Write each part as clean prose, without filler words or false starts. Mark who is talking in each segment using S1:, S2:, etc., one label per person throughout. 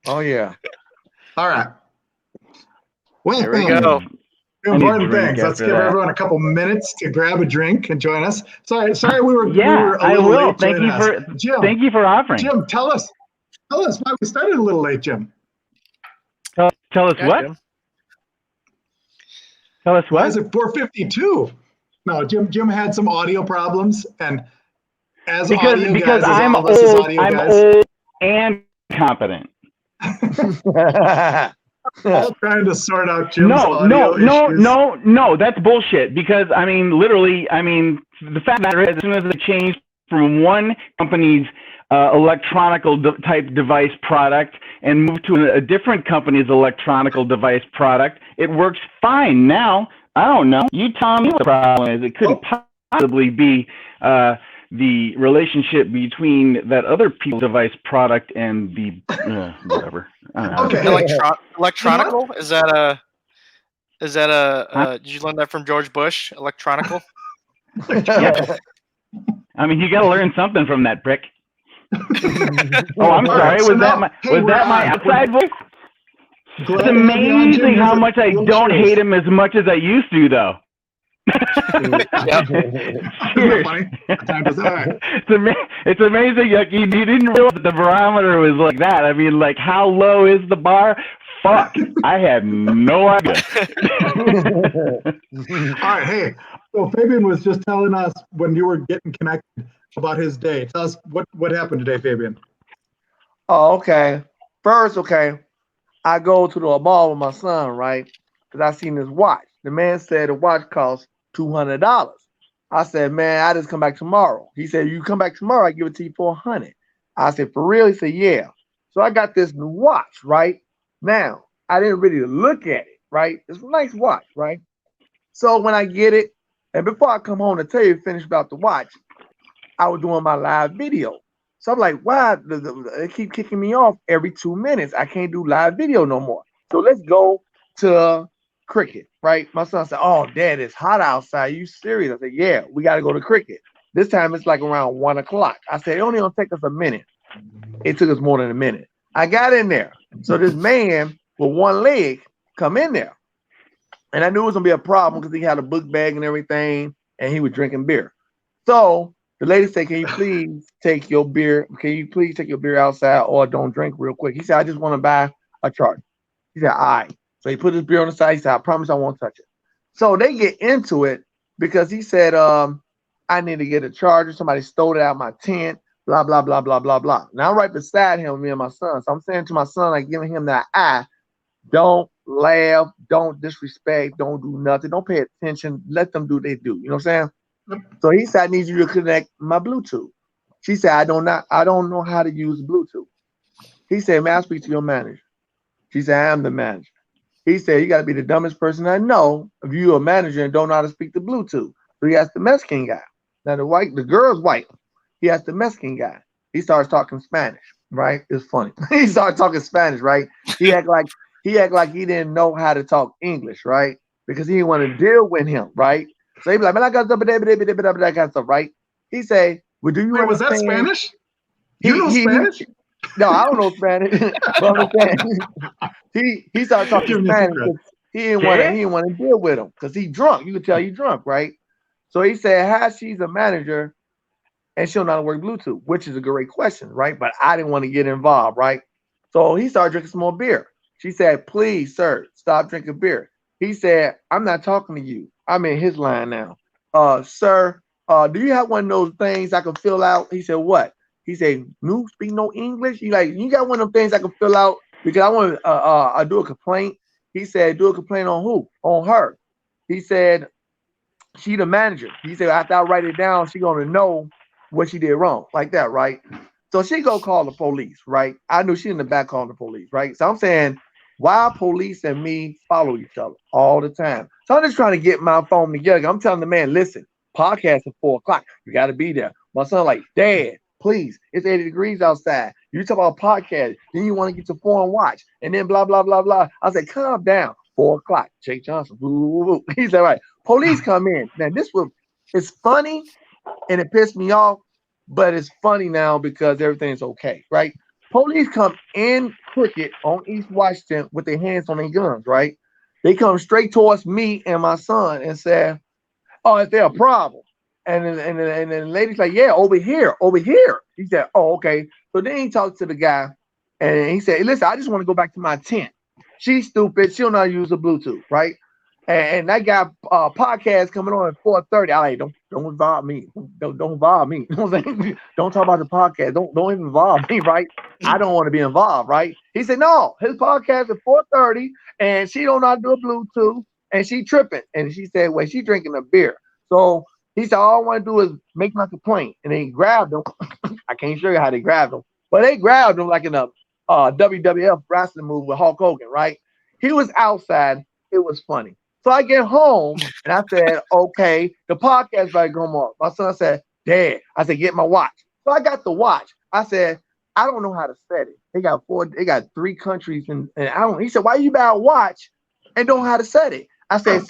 S1: Oh yeah.
S2: All right. Well,
S3: There we go.
S2: Important things. Let's give everyone a couple minutes to grab a drink and join us. Sorry, we were a little late.
S4: Thank you for offering.
S2: Jim, tell us why we started a little late, Jim.
S4: Tell us what?
S3: Jim.
S4: Tell us what?
S2: Why is it 4:52? No, Jim had some audio problems, and
S4: because I'm old and competent.
S2: All trying to sort out Jim's audio issues.
S4: No, that's bullshit. Because literally, the fact of the matter is, as soon as they change from one company's electronical type device product and move to a different company's electronical device product, it works fine. Now, I don't know. You tell me what the problem is. It couldn't possibly be the relationship between that other people's device product and the whatever.
S2: Okay.
S3: Electronical? Is that a? Did you learn that from George Bush? Electronical?
S4: Yeah. You got to learn something from that prick. Oh, I'm sorry. Was that my outside voice? It's amazing how much I don't hate him as much as I used to, though. It's amazing. You didn't realize that the barometer was like that. How low is the bar? Fuck, I had no idea.
S2: All right, hey. So Fabian was just telling us when you were getting connected about his day. Tell us what happened today, Fabian.
S1: Oh, okay. First, I go to the mall with my son, right? Because I seen this watch. The man said the watch costs $200. I said, man, I just come back tomorrow. He said, you come back tomorrow, I give it to you for $100. I said, for real? He said, yeah. So I got this new watch, right? Now, I didn't really look at it, right? It's a nice watch, right? So when I get it, and before I come home to tell you, finish about the watch, I was doing my live video. So I'm like, wow, they keep kicking me off every 2 minutes. I can't do live video no more. So let's go to cricket, right? My son said, oh, Dad, it's hot outside. You serious? I said, yeah, we got to go to cricket. This time it's like around 1 o'clock. I said, it only gonna take us a minute. It took us more than a minute. I got in there. So this man with one leg come in there. And I knew it was gonna be a problem because he had a book bag and everything, and he was drinking beer. So the lady said, can you please take your beer? Can you please take your beer outside or don't drink real quick? He said, I just want to buy a charger. He said, all right. So he put his beer on the side. He said, I promise I won't touch it. So they get into it because he said, I need to get a charger. Somebody stole it out of my tent, blah, blah, blah, blah, blah, blah. Now I'm right beside him, me and my son. So I'm saying to my son, like giving him that eye, don't laugh, don't disrespect, don't do nothing, don't pay attention, let them do what they do. You know what I'm saying? So he said, I need you to connect my Bluetooth. She said, I don't know how to use Bluetooth. He said, may I speak to your manager? She said, I am the manager. He said, you got to be the dumbest person I know if you're a manager and don't know how to speak to Bluetooth. So he asked the Mexican guy. Now the girl's white. He asked the Mexican guy. He starts talking Spanish, right? It's funny. He started talking Spanish, right? He act like he didn't know how to talk English, right? Because he didn't want to deal with him, right? So he be like, man, I got that kind of stuff, right? He say, well, do you
S2: Wait, was that Spanish?
S1: You know Spanish? No, I don't know Spanish. But he started talking Spanish. He didn't want to deal with him because he's drunk. You could tell he's drunk, right? So he said, how she's a manager and she'll not work Bluetooth, which is a great question, right? But I didn't want to get involved, right? So he started drinking some more beer. She said, please, sir, stop drinking beer. He said, I'm not talking to you. I'm in his line now. Sir, do you have one of those things I can fill out? He said, what? He said, you speak no English? You got one of them things I can fill out because I want to do a complaint. He said, do a complaint on who? On her. He said, she the manager. He said, after I write it down, she gonna know what she did wrong. Like that, right? So she go call the police, right? I knew she in the back calling the police, right? So I'm saying, why police and me follow each other all the time? So I'm just trying to get my phone together. I'm telling the man, listen, podcast at 4 o'clock. You got to be there. My son like, Dad, please, it's 80 degrees outside. You talk about podcast. Then you want to get your phone watch. And then blah, blah, blah, blah. I said, calm down. 4 o'clock. Jake Johnson. Woo, woo, woo. He said, right. Police come in. Now, it's funny and it pissed me off, but it's funny now because everything's okay, right? Police come in crooked on East Washington with their hands on their guns, right? They come straight towards me and my son and say, "Oh, is there a problem?" And then the lady's like, "Yeah, over here, over here." He said, "Oh, okay." So then he talked to the guy and he said, "Listen, I just want to go back to my tent." She's stupid. She don't know how to use the Bluetooth, right? And that guy podcast coming on at 4:30. I like, don't involve me. Don't involve me. You know what I'm saying? Don't talk about the podcast. Don't even involve me, right? I don't want to be involved, right? He said, no, his podcast at 4:30, and she don't know how to do a Bluetooth, and she tripping. And she said, well, she drinking a beer. So he said, all I want to do is make my complaint. And they grabbed him. I can't show you how they grabbed him, but they grabbed him like in a WWF wrestling move with Hulk Hogan, right? He was outside. It was funny. So I get home and I said, okay, the podcast about to come on. My son said, Dad, I said, get my watch. So I got the watch. I said, I don't know how to set it. They got 3 countries and I don't. He said, why you buy a watch and don't know how to set it? I said,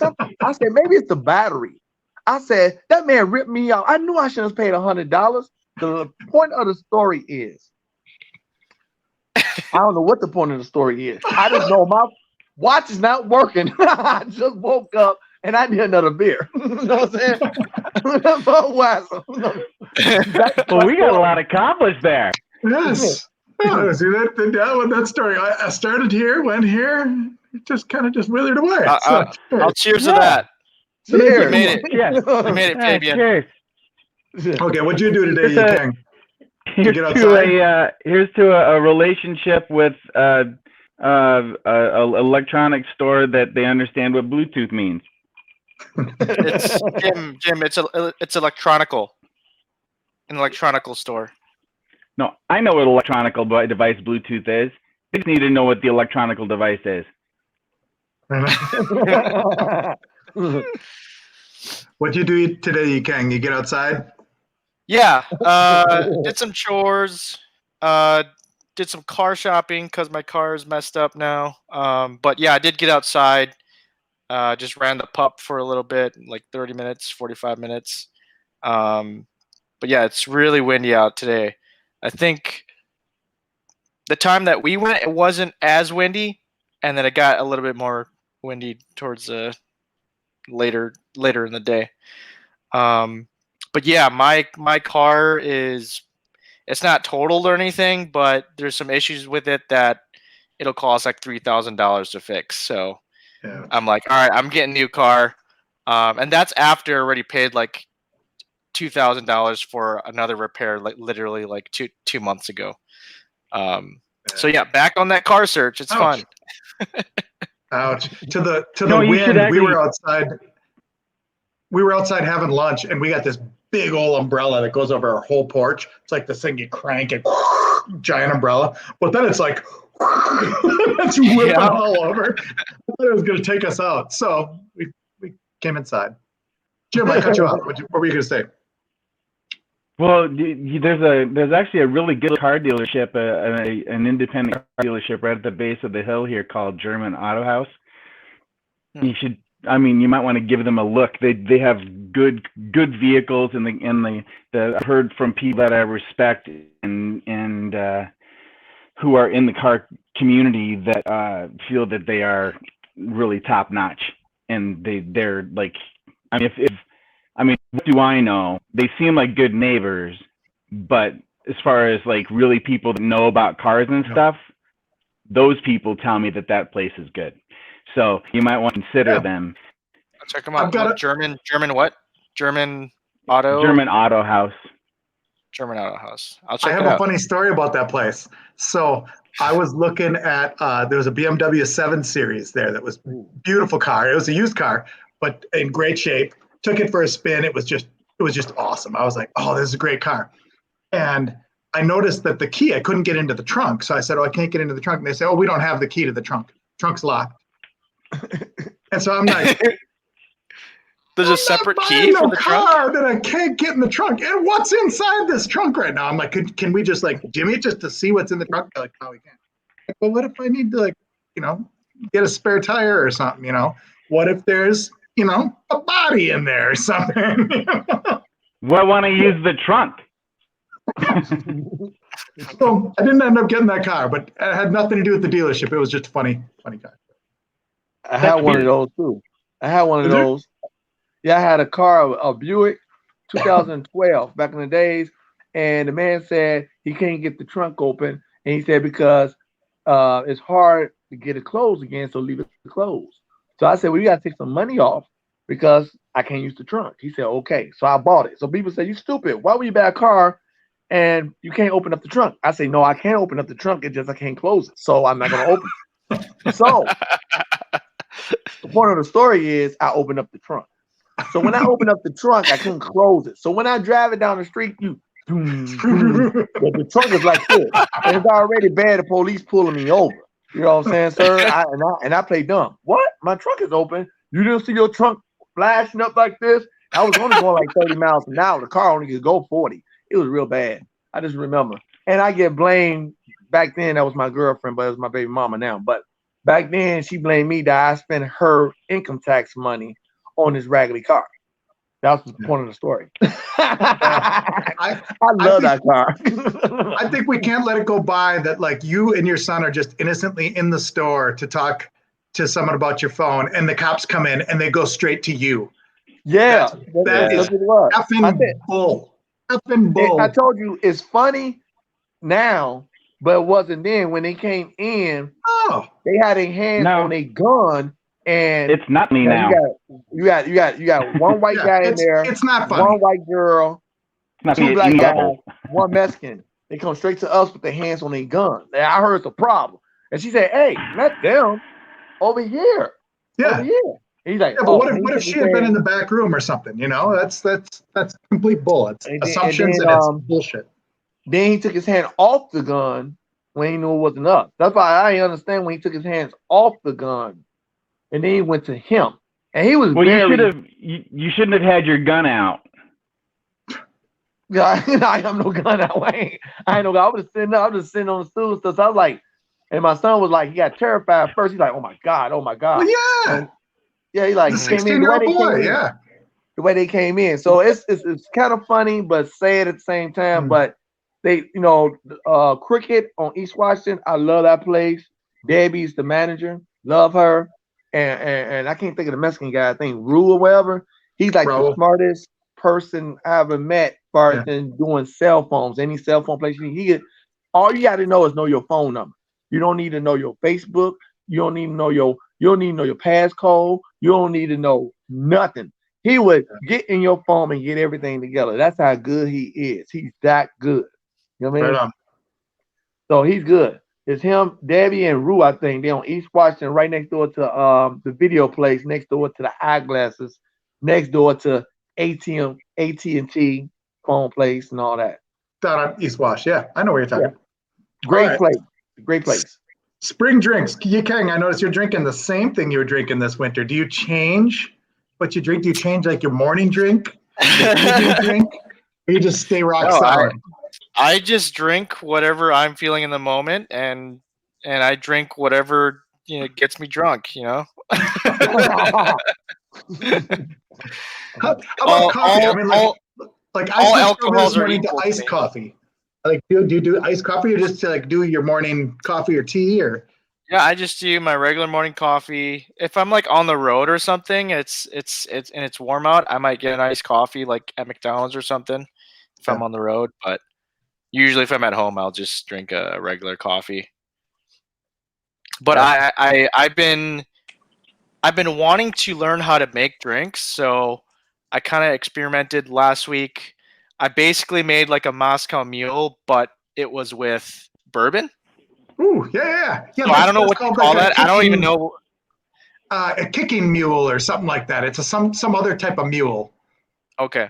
S1: maybe it's the battery. I said, that man ripped me off. I knew I shouldn't have paid $100. The point of the story is, I don't know what the point of the story is. I just know my watch is not working. I just woke up and I need another beer. You know what I'm saying?
S4: Well, we got a lot accomplished there.
S2: Yes. Oh, see that story. I started here, went here, it just kind of just withered away.
S3: I'll cheers to that.
S1: Cheers.
S3: You made it.
S4: Yeah.
S3: You made it, Fabian.
S4: Cheers.
S2: Okay, what'd you do today, King?
S4: Here's to a relationship with an electronic store that they understand what Bluetooth means.
S3: It's Jim. It's electronical. An electronical store.
S4: No, I know what electronical device Bluetooth is. I just need to know what the electronical device is.
S2: What'd you do today, King? You get outside?
S3: Yeah. Did some chores. Did some car shopping because my car is messed up now. But yeah, I did get outside. Just ran the pup for a little bit, like 30 minutes, 45 minutes. But yeah, it's really windy out today. I think the time that we went, it wasn't as windy, and then it got a little bit more windy towards later in the day. But yeah, my car it's not totaled or anything, but there's some issues with it that it'll cost like $3,000 to fix. So yeah. I'm like, all right, I'm getting a new car. And that's after I already paid like $2,000 for another repair, like literally like two months ago. So yeah, back on that car search. It's fun.
S2: Ouch. To the wind, we were outside. We were outside having lunch, and we got this big old umbrella that goes over our whole porch. It's like this thing you crank it, giant umbrella. But then it's like it's whipping all over. I thought it was going to take us out, so we came inside. Jim, I cut you off. What were you going to say?
S4: Well, there's actually a really good car dealership, an independent car dealership right at the base of the hill here called German Auto House. You should. I mean, you might want to give them a look. They have good vehicles, and I've heard from people that I respect and who are in the car community that feel that they are really top notch, and they're like, I mean, what do I know? They seem like good neighbors, but as far as like really people that know about cars and stuff, those people tell me that place is good. So you might want to consider them.
S3: I'll check them out. German what? German Auto
S4: House.
S3: German Auto House. I'll check it out.
S2: I have a funny story about that place. So I was looking at there was a BMW 7 Series there that was a beautiful car. It was a used car, but in great shape. Took it for a spin. It was just awesome. I was like, oh, this is a great car. And I noticed that the key, I couldn't get into the trunk. So I said, oh, I can't get into the trunk. And they said, oh, we don't have the key to the trunk. Trunk's locked. And so I'm like,
S3: there's a separate key for the
S2: car
S3: trunk
S2: that I can't get in the trunk. And what's inside this trunk right now? I'm like, can we just like Jimmy just to see what's in the trunk? They're like, no, we can't. Like, well, what if I need to get a spare tire or something? What if there's a body in there or something?
S4: Well, I want to use the trunk.
S2: So I didn't end up getting that car, but it had nothing to do with the dealership. It was just a funny car.
S1: I had one of those too. I had one of
S2: Did you?
S1: those. Yeah, I had a car, a Buick, 2012, back in the days, and the man said he can't get the trunk open, and he said because it's hard to get it closed again, so leave it closed. So I said, well, you got to take some money off because I can't use the trunk. He said, okay. So I bought it. So people say, you stupid. Why would you buy a car and you can't open up the trunk? I say, no, I can't open up the trunk. It's just I can't close it. So I'm not going to open it. So the point of the story is I opened up the trunk. So when I opened up the trunk, I couldn't close it. So when I drive it down the street, the trunk is like this. And it's already bad, the police pulling me over. You know what I'm saying, sir? I play dumb. What? My trunk is open. You didn't see your trunk flashing up like this? I was only going like 30 miles an hour. The car only could go 40. It was real bad. I just remember. And I get blamed back then. That was my girlfriend, but it was my baby mama now. But back then, she blamed me that I spent her income tax money on this raggedy car. That was the point of the story. I love that car.
S2: I think we can't let it go by that like you and your son are just innocently in the store to talk to someone about your phone, and the cops come in and they go straight to you.
S1: Yeah.
S2: That is effing bull. Effing bull.
S1: I told you it's funny now, but it wasn't then. When they came in, they had their hands on a gun. And
S4: it's not me now.
S1: You got one white guy in there.
S2: It's not funny.
S1: One white girl, two black guys, one Mexican. They come straight to us with their hands on their gun. I heard it's a problem, and she said, "Hey, let them over here."
S2: Yeah.
S1: Over here. And he's like,
S2: yeah, but what if she had been in the back room or something? You know, that's complete bull. It's assumptions and it's bullshit.
S1: Then he took his hand off the gun when he knew it wasn't us. That's why I didn't understand when he took his hands off the gun. And then he went to him, and he was
S4: you shouldn't have had your gun out.
S1: Yeah, I have no gun out. I ain't no gun. I was just sitting on the stool. So I was like, and my son was like, he got terrified first. He's like, oh my god.
S2: Well, yeah,
S1: and, yeah. He like
S2: the 16-year-old boy. Yeah,
S1: the way they came in. So it's kind of funny, but sad at the same time. But they, Cricket on East Washington. I love that place. Debbie's the manager. Love her. And I can't think of the Mexican guy. I think Rue or whatever. He's like the smartest person I ever met, as far as doing cell phones. Any cell phone place all you got to know is know your phone number. You don't need to know your Facebook. You don't need to know your passcode. You don't need to know nothing. He would get in your phone and get everything together. That's how good he is. He's that good. You know what I mean?
S2: Right on.
S1: So he's good. It's him, Debbie, and Rue, I think. They're on East Washington, right next door to the video place, next door to the eyeglasses, next door to AT&T phone place and all that.
S2: Down on East Wash, yeah. I know where you're talking.
S1: Yeah. Great place. Great place.
S2: Spring drinks. King, I noticed you're drinking the same thing you were drinking this winter. Do you change what you drink? Do you change like your morning drink, your evening drink, or you just stay rock solid?
S3: I just drink whatever I'm feeling in the moment, and I drink whatever gets me drunk.
S2: How about coffee? I mean, like I switched over this morning to iced coffee. Like, do you do iced coffee, or just like do your morning coffee or tea, or?
S3: Yeah, I just do my regular morning coffee. If I'm like on the road or something, it's warm out, I might get an iced coffee like at McDonald's or something. If I'm on the road, but usually if I'm at home, I'll just drink a regular coffee. But I've been wanting to learn how to make drinks, so I kind of experimented last week. I basically made like a Moscow Mule, but it was with bourbon.
S2: Ooh, yeah.
S3: So I don't know what to call that. I don't even know.
S2: A kicking mule or something like that. It's some other type of mule.
S3: Okay.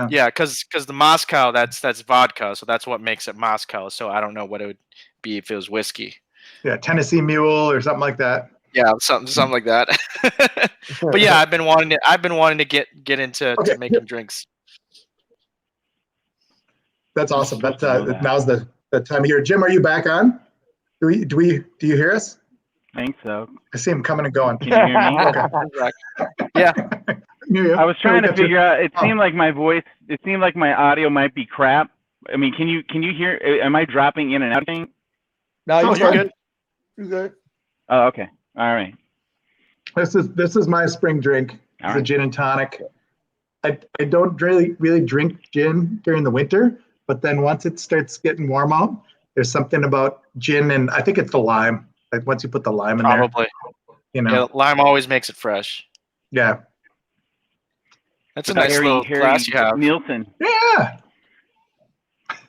S3: Yeah, because the Moscow, that's vodka, so that's what makes it Moscow. So I don't know what it would be if it was whiskey.
S2: Yeah, Tennessee Mule or something like that.
S3: Yeah, something like that. But yeah, I've been wanting to get into to making drinks.
S2: That's awesome. Now's the time of year. Jim, are you back on? Do you hear us?
S4: I think so.
S2: I see him coming and going.
S4: Can you hear me?
S3: Okay. Yeah.
S4: I was trying to figure out. It seemed like my audio might be crap. I mean, can you hear? Am I dropping in and out?
S1: No,
S2: Oh,
S3: You're good.
S1: You good?
S4: Oh, okay. All right.
S2: This is my spring drink. It's a gin and tonic. I don't really drink gin during the winter, but then once it starts getting warm out, there's something about gin, and I think it's the lime. Like once you put the lime in there,
S3: Probably.
S2: you know.
S3: Yeah, lime always makes it fresh.
S2: Yeah.
S3: That's a nice little glass you have.
S4: Nielsen.
S2: Yeah.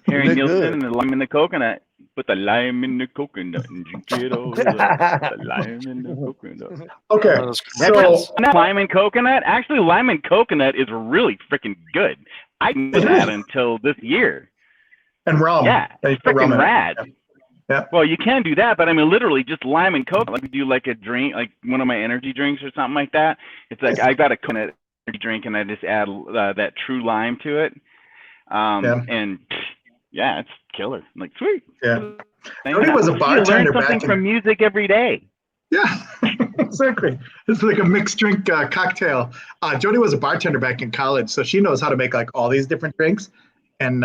S4: Harry
S1: Look
S4: Nielsen
S1: good.
S4: and the lime in the coconut. Put the lime in the coconut and drink it all. The lime in the coconut.
S2: Okay.
S3: One of those
S2: So
S3: commercials.
S4: Lime and coconut? Actually, lime and coconut is really freaking good. I didn't know that until this year.
S2: and rum.
S4: Yeah,
S2: They
S4: it's
S2: put rum
S4: freaking
S2: in it.
S4: rad.
S2: Yeah.
S4: Well, you can do that, but I mean, literally just lime and coconut. Like do like a drink, like one of my energy drinks or something like that. It's like I got a coconut energy drink and I just add that true lime to it. And yeah, it's killer. I'm like, sweet.
S2: Yeah. Jody was a
S4: You
S2: bartender
S4: learn something
S2: back in.
S4: from music every day.
S2: Yeah, exactly. It's like a mixed drink cocktail. Jody was a bartender back in college, so she knows how to make like all these different drinks, and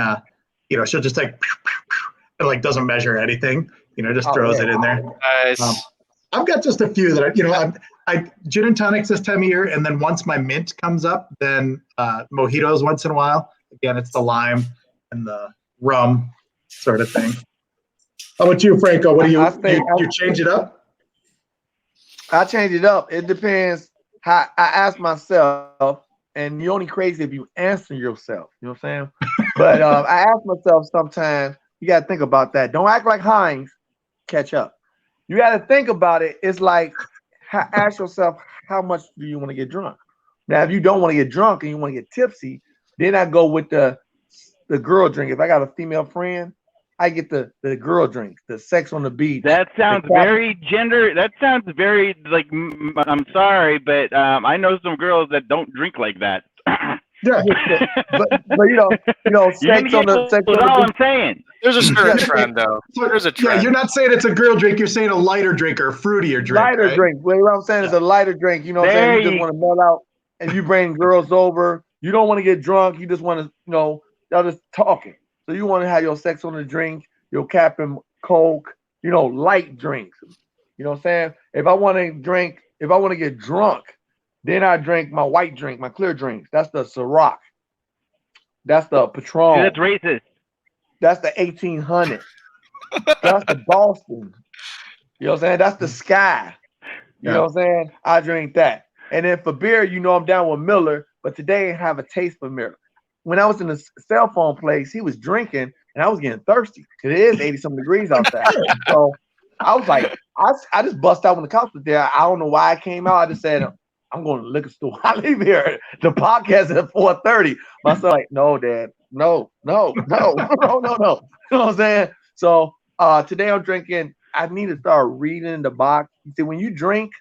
S2: she'll just like it like doesn't measure anything, just throws it in there.
S3: Nice.
S2: I've got just a few that I gin and tonics this time of year, and then once my mint comes up, then mojitos once in a while. Again, it's the lime and the rum sort of thing. How about you, Franco? What do you change it up?
S1: I change it up. It depends how I ask myself, and you're only crazy if you answer yourself. You know what I'm saying? But I ask myself sometimes, you got to think about that. Don't act like Heinz, catch up. You got to think about it. It's like, ask yourself, how much do you want to get drunk? Now, if you don't want to get drunk and you want to get tipsy, then I go with the girl drink. If I got a female friend, I get the girl drink, the sex on the beach.
S4: That sounds very gender. That sounds very like. I'm sorry, but I know some girls that don't drink like that.
S2: Yeah,
S1: but sex on the
S4: beach. All I'm saying.
S3: There's a certain trend, though. There's a trend.
S2: Yeah, you're not saying it's a girl drink. You're saying a lighter drink or a fruitier drink.
S1: Lighter drink. Well, what I'm saying is a lighter drink. You know what I'm saying? You just want to melt out, and you bring girls over. You don't want to get drunk. You just want to, y'all just talking. So you want to have your sex on the drink, your Captain Coke, light drinks. You know what I'm saying? If I want to get drunk, then I drink my white drink, my clear drinks. That's the Ciroc. That's the Patron.
S4: That's racist.
S1: That's the 1800. That's the Boston. You know what I'm saying? That's the Sky. You know what I'm saying? I drink that. And then for beer, I'm down with Miller, but today I have a taste for Miller. When I was in the cell phone place, he was drinking, and I was getting thirsty because it is 80-some degrees outside. So I was like, I just bust out when the cops were there. I don't know why I came out. I just said, I'm going to the liquor store. I leave here. The podcast at 4:30. My son like, no, Dad. No. You know what I'm saying? So today I'm drinking. I need to start reading the box. You see, when you drink,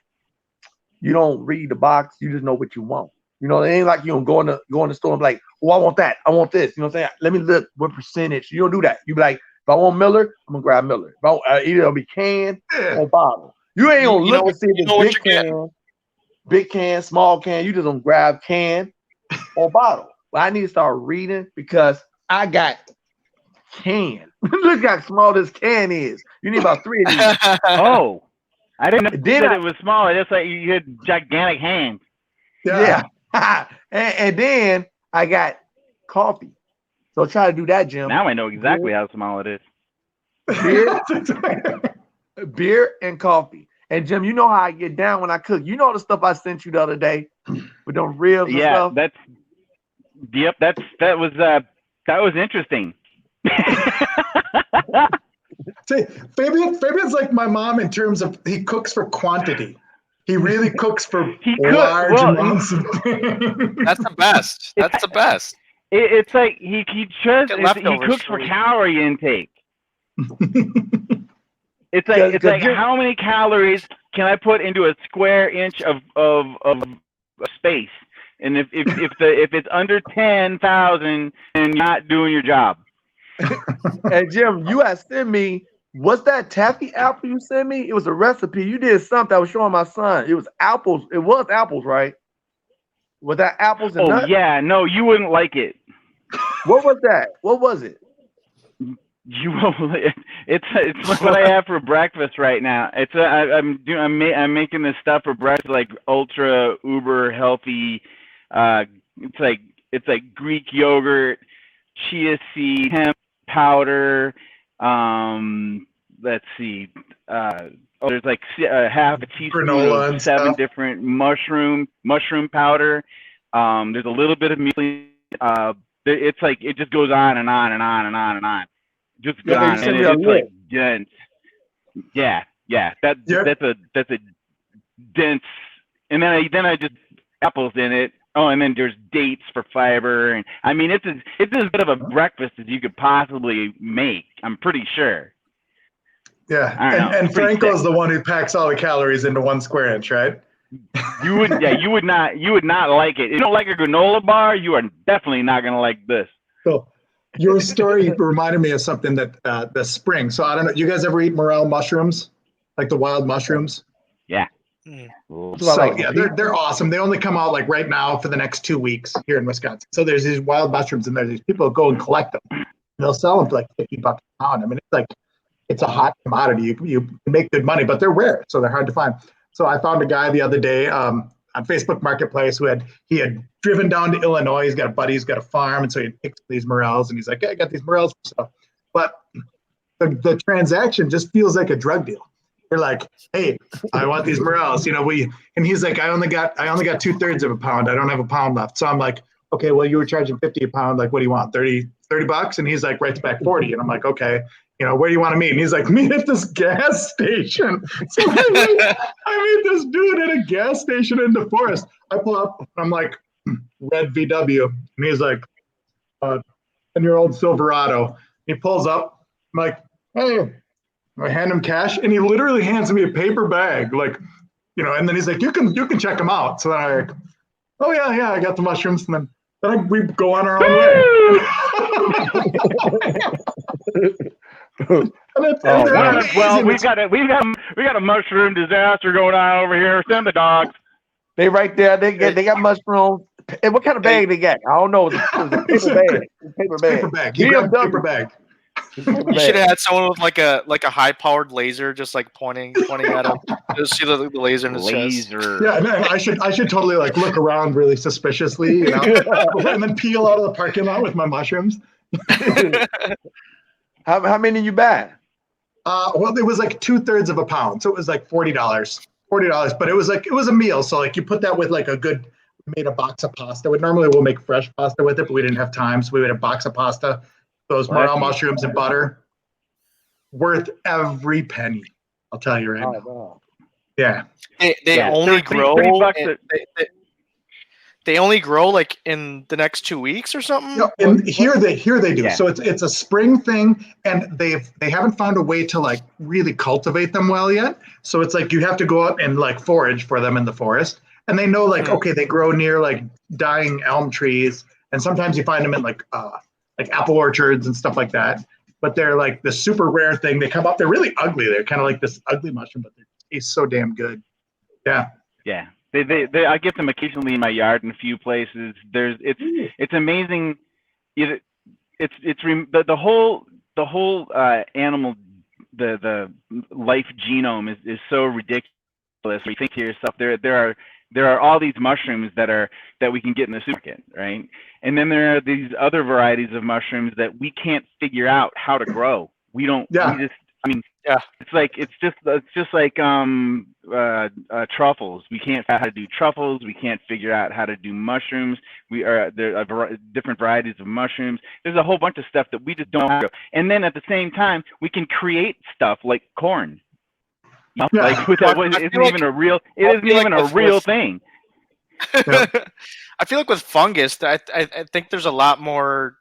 S1: you don't read the box. You just know what you want. It ain't like you go in the store and be like, oh, I want that. I want this. You know what I'm saying? Let me look what percentage. You don't do that. You be like, if I want Miller, I'm going to grab Miller. If either it'll be can or bottle. You ain't going to look and see if it's big can, small can. You just going to grab can or bottle. But I need to start reading because I got can. Look how small this can is. You need about 3 of these.
S4: Oh, I didn't know that it was small. It's like you had gigantic hands.
S1: Yeah. and then I got coffee. So try to do that, Jim.
S4: Now I know exactly how small it is.
S1: Beer and coffee. And Jim, you know how I get down when I cook. You know the stuff I sent you the other day with those ribs and stuff?
S4: That was interesting.
S2: See, Fabian's like my mom in terms of he cooks for quantity. He really cooks for large amounts of things.
S3: That's the best. That's the best.
S4: It's like he cooks for calorie intake. It's like how many calories can I put into a square inch of space? And if it's under 10,000, then you're not doing your job.
S1: And Jim, you had sent me. What's that taffy apple you sent me? It was a recipe. You did something I was showing my son. It was apples. It was apples, right? Was that apples and nuts?
S4: Yeah. No, you wouldn't like it.
S1: What was that? What was it?
S4: You will. It's what I have for breakfast right now. I'm making this stuff for breakfast, like ultra uber healthy. It's like Greek yogurt, chia seed, hemp powder. Let's see. There's like half a teaspoon
S2: Granola
S4: of
S2: and
S4: 7
S2: stuff.
S4: different mushroom powder. There's a little bit of muesli. It's like it just goes on and on and on and on and on. Just
S1: Yeah,
S4: gone,
S1: you sent
S4: and
S1: me a
S4: it's like
S1: link.
S4: dense. Yeah. That's a dense. And then I just apples in it. Oh, and then there's dates for fiber, and I mean it's as good of a breakfast as you could possibly make. I'm pretty sure.
S2: Yeah,
S4: I don't know.
S2: and
S4: It's pretty
S2: Franco's
S4: sick.
S2: the one who packs all the calories into 1 square inch, right?
S4: You would not like it. If you don't like a granola bar, you are definitely not gonna like this.
S2: So your story reminded me of something that the spring. So I don't know. You guys ever eat morel mushrooms, like the wild mushrooms?
S4: Yeah.
S1: So
S2: So yeah, they're awesome. They only come out like right now for the next 2 weeks here in Wisconsin. So there's these wild mushrooms, and there's these people who go and collect them. And they'll sell them for like $50 a pound. I mean, it's a hot commodity. You can make good money, but they're rare, so they're hard to find. So I found a guy the other day on Facebook Marketplace who had driven down to Illinois. He's got a buddy who's got a farm, and so he picked these morels, and he's like, "Hey, I got these morels for sale." But the transaction just feels like a drug deal. You're like, "Hey, I want these morels," and he's like, "I only got 2/3 of a pound. I don't have a pound left." So I'm like, "Okay, well, you were charging 50 a pound. Like, what do you want? 30 bucks?" And he's like, "Writes back 40." And I'm like, "Okay, where do you want to meet?" And he's like, "Meet at this gas station." So I meet this dude at a gas station in DeForest. I pull up, and I'm like, "Red VW," and he's like, 10-year-old Silverado. He pulls up. I'm like, "Hey." I hand him cash, and he literally hands me a paper bag, like, and then he's like, "You can check them out." So then I like, "Oh yeah, I got the mushrooms," and then we go on our own way.
S4: Well, we've got a mushroom disaster going on over here. Send the dogs.
S1: They right there. They got mushrooms. And what kind of bag they got? I don't know. It was a paper bag.
S2: Paper bag. He grabbed a paper bag.
S3: You should have had someone with like a high powered laser, just like pointing at him. Just see the laser in his chest.
S2: Yeah, man, I should totally like look around really suspiciously, and then peel out of the parking lot with my mushrooms.
S1: How many you buy?
S2: Well, it was like 2/3 of a pound, so it was like $40. But it was a meal, so like you put that with like made a box of pasta. We'll make fresh pasta with it, but we didn't have time, so we made a box of pasta. Those morel mushrooms and butter, worth every penny. I'll tell you right now.
S1: Wow.
S2: Yeah.
S3: They only grow. They only grow like in the next 2 weeks or something.
S2: No, and here they do. Yeah. So it's a spring thing, and they haven't found a way to like really cultivate them well yet. So it's like you have to go out and like forage for them in the forest, and they know like okay, they grow near like dying elm trees, and sometimes you find them in like apple orchards and stuff like that. But they're like the super rare thing. They come up, they're really ugly. They're kind of like this ugly mushroom, but they taste so damn good. Yeah.
S4: Yeah. I get them occasionally in my yard in a few places. It's amazing. The whole animal, the life genome is so ridiculous. You think to yourself, there are all these mushrooms that we can get in the supermarket, right? And then there are these other varieties of mushrooms that we can't figure out how to grow. We don't. Yeah. It's just like truffles. We can't figure out how to do truffles. We can't figure out how to do mushrooms. There are different varieties of mushrooms. There's a whole bunch of stuff that we just don't know. And then at the same time, we can create stuff like corn. Yeah. Like it isn't even a real thing.
S3: Yeah. I feel like with fungus, I think there's a lot more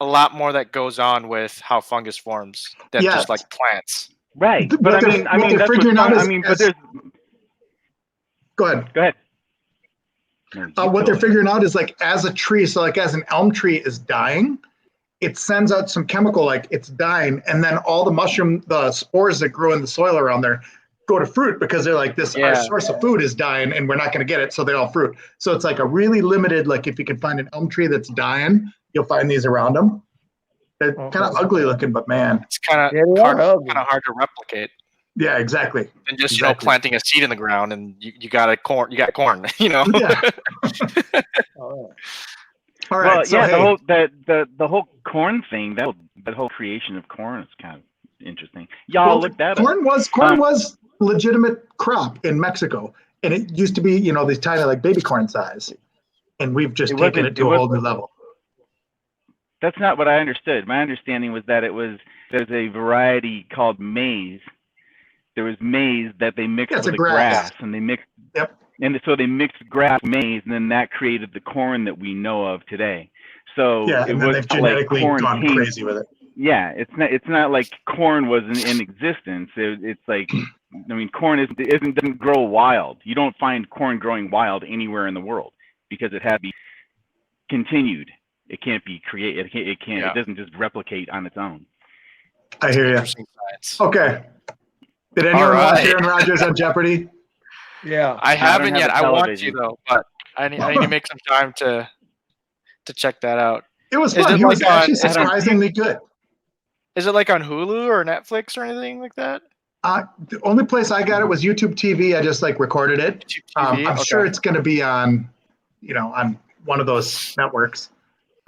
S3: that goes on with how fungus forms than just like plants.
S4: Right. But I mean that's figuring out but there's
S2: Go ahead. What they're figuring out is like as a tree, so like as an elm tree is dying, it sends out some chemical like it's dying, and then all the spores that grow in the soil around there go to fruit because they're like our source of food is dying and we're not going to get it, so they all fruit. So it's like a really limited, like if you can find an elm tree that's dying, you'll find these around them. They're kind of ugly looking, but man.
S3: It's kind of
S1: Yeah, they are ugly.
S3: hard to replicate.
S2: Yeah, exactly.
S3: And just
S2: Exactly.
S3: planting a seed in the ground, and you got corn. You got corn.
S2: Yeah.
S1: Oh,
S2: All right.
S4: Well,
S2: so,
S4: yeah,
S2: hey,
S4: the whole corn thing, that whole creation of corn is kind of interesting. Y'all look that
S2: corn
S4: up.
S2: was legitimate crop in Mexico, and it used to be these tiny like baby corn size, and we've just taken it to a whole new level.
S4: That's not what I understood. My understanding was that there's a variety called maize. There was maize that they mixed with grass, and they mixed.
S2: Yep.
S4: And so they mixed grass, maize, and then that created the corn that we know of today. So
S2: it was they've genetically
S4: like
S2: gone crazy with it.
S4: Yeah, it's not like corn was in existence. It's like, I mean, corn doesn't grow wild. You don't find corn growing wild anywhere in the world because it has to be continued. It can't be created. It can't. It doesn't just replicate on its own.
S2: I hear you. Okay. Did anyone watch Aaron Rodgers on Jeopardy?
S1: Yeah,
S3: I haven't yet. I want to though, but I need to make some time to check that out.
S2: It was fun. He was actually surprisingly good.
S3: Is it like on Hulu or Netflix or anything like that?
S2: The only place I got it was YouTube TV. I just recorded it. I'm sure it's going to be on, on one of those networks.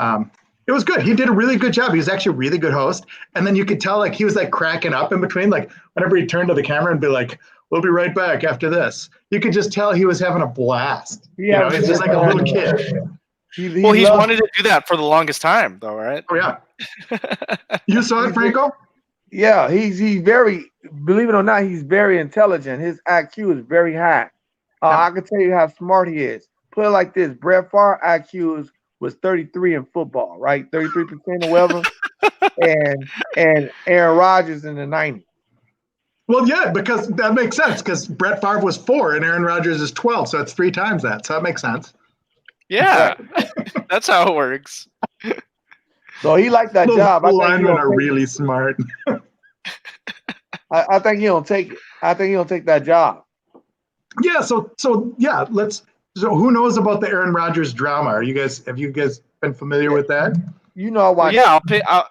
S2: It was good. He did a really good job. He was actually a really good host. And then you could tell he was cracking up in between, whenever he turned to the camera and be like, "We'll be right back after this." You could just tell he was having a blast.
S1: Yeah,
S2: he's just like a little kid.
S3: He's wanted to do that for the longest time, though, right?
S2: Oh yeah. You saw it, Franco?
S1: Yeah, he's very, believe it or not, he's very intelligent. His IQ is very high. I can tell you how smart he is. Put it like this: Brett Favre IQ was 33 in football, right? 33% or whatever, and Aaron Rodgers in the 90s.
S2: Well, yeah, because that makes sense. Because Brett Favre was 4 and Aaron Rodgers is 12, so it's 3 times that. So that makes sense.
S3: Yeah, that's how it works.
S1: So he liked that job.
S2: Linemen are really smart.
S1: I think he'll take it. I think he'll take that job.
S2: Yeah. So yeah. So who knows about the Aaron Rodgers drama? Have you guys been familiar with that?
S1: I watch.
S3: Yeah,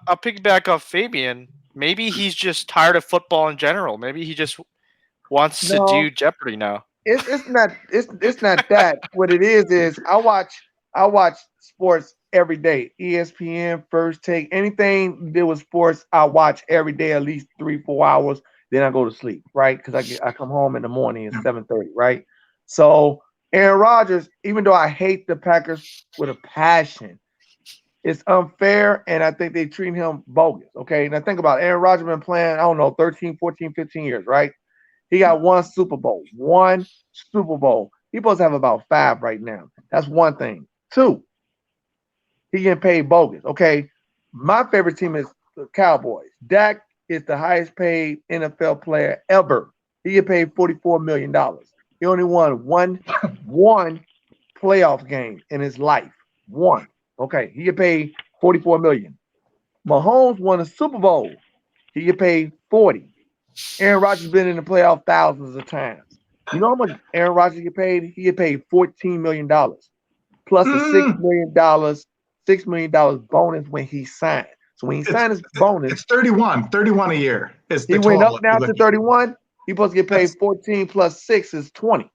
S3: I'll pick back off Fabian. Maybe he's just tired of football in general. Maybe he just wants to do Jeopardy now.
S1: It's not that. What it is I watch sports every day. ESPN, First Take, anything to do with sports, I watch every day at least 3-4 hours. Then I go to sleep, right? Because I come home in the morning at 7:30, right? So Aaron Rodgers, even though I hate the Packers with a passion, it's unfair, and I think they treat him bogus. Okay, now think about it. Aaron Rodgers been playing, 13, 14, 15 years, right? He got one Super Bowl. He's supposed to have about 5 right now. That's one thing. 2, he getting paid bogus. Okay, my favorite team is the Cowboys. Dak is the highest paid NFL player ever. He get paid $44 million. He only won one playoff game in his life. One. Okay, he get paid $44 million. Mahomes won a Super Bowl. He get paid $40. Aaron Rodgers been in the playoff thousands of times. You know how much Aaron Rodgers get paid? He get paid $14 million plus a $6 million bonus when he signed. So when he signed his bonus,
S2: it's 31 a year.
S1: He went up now to 31. He's supposed to get paid 14 plus 6 is 20.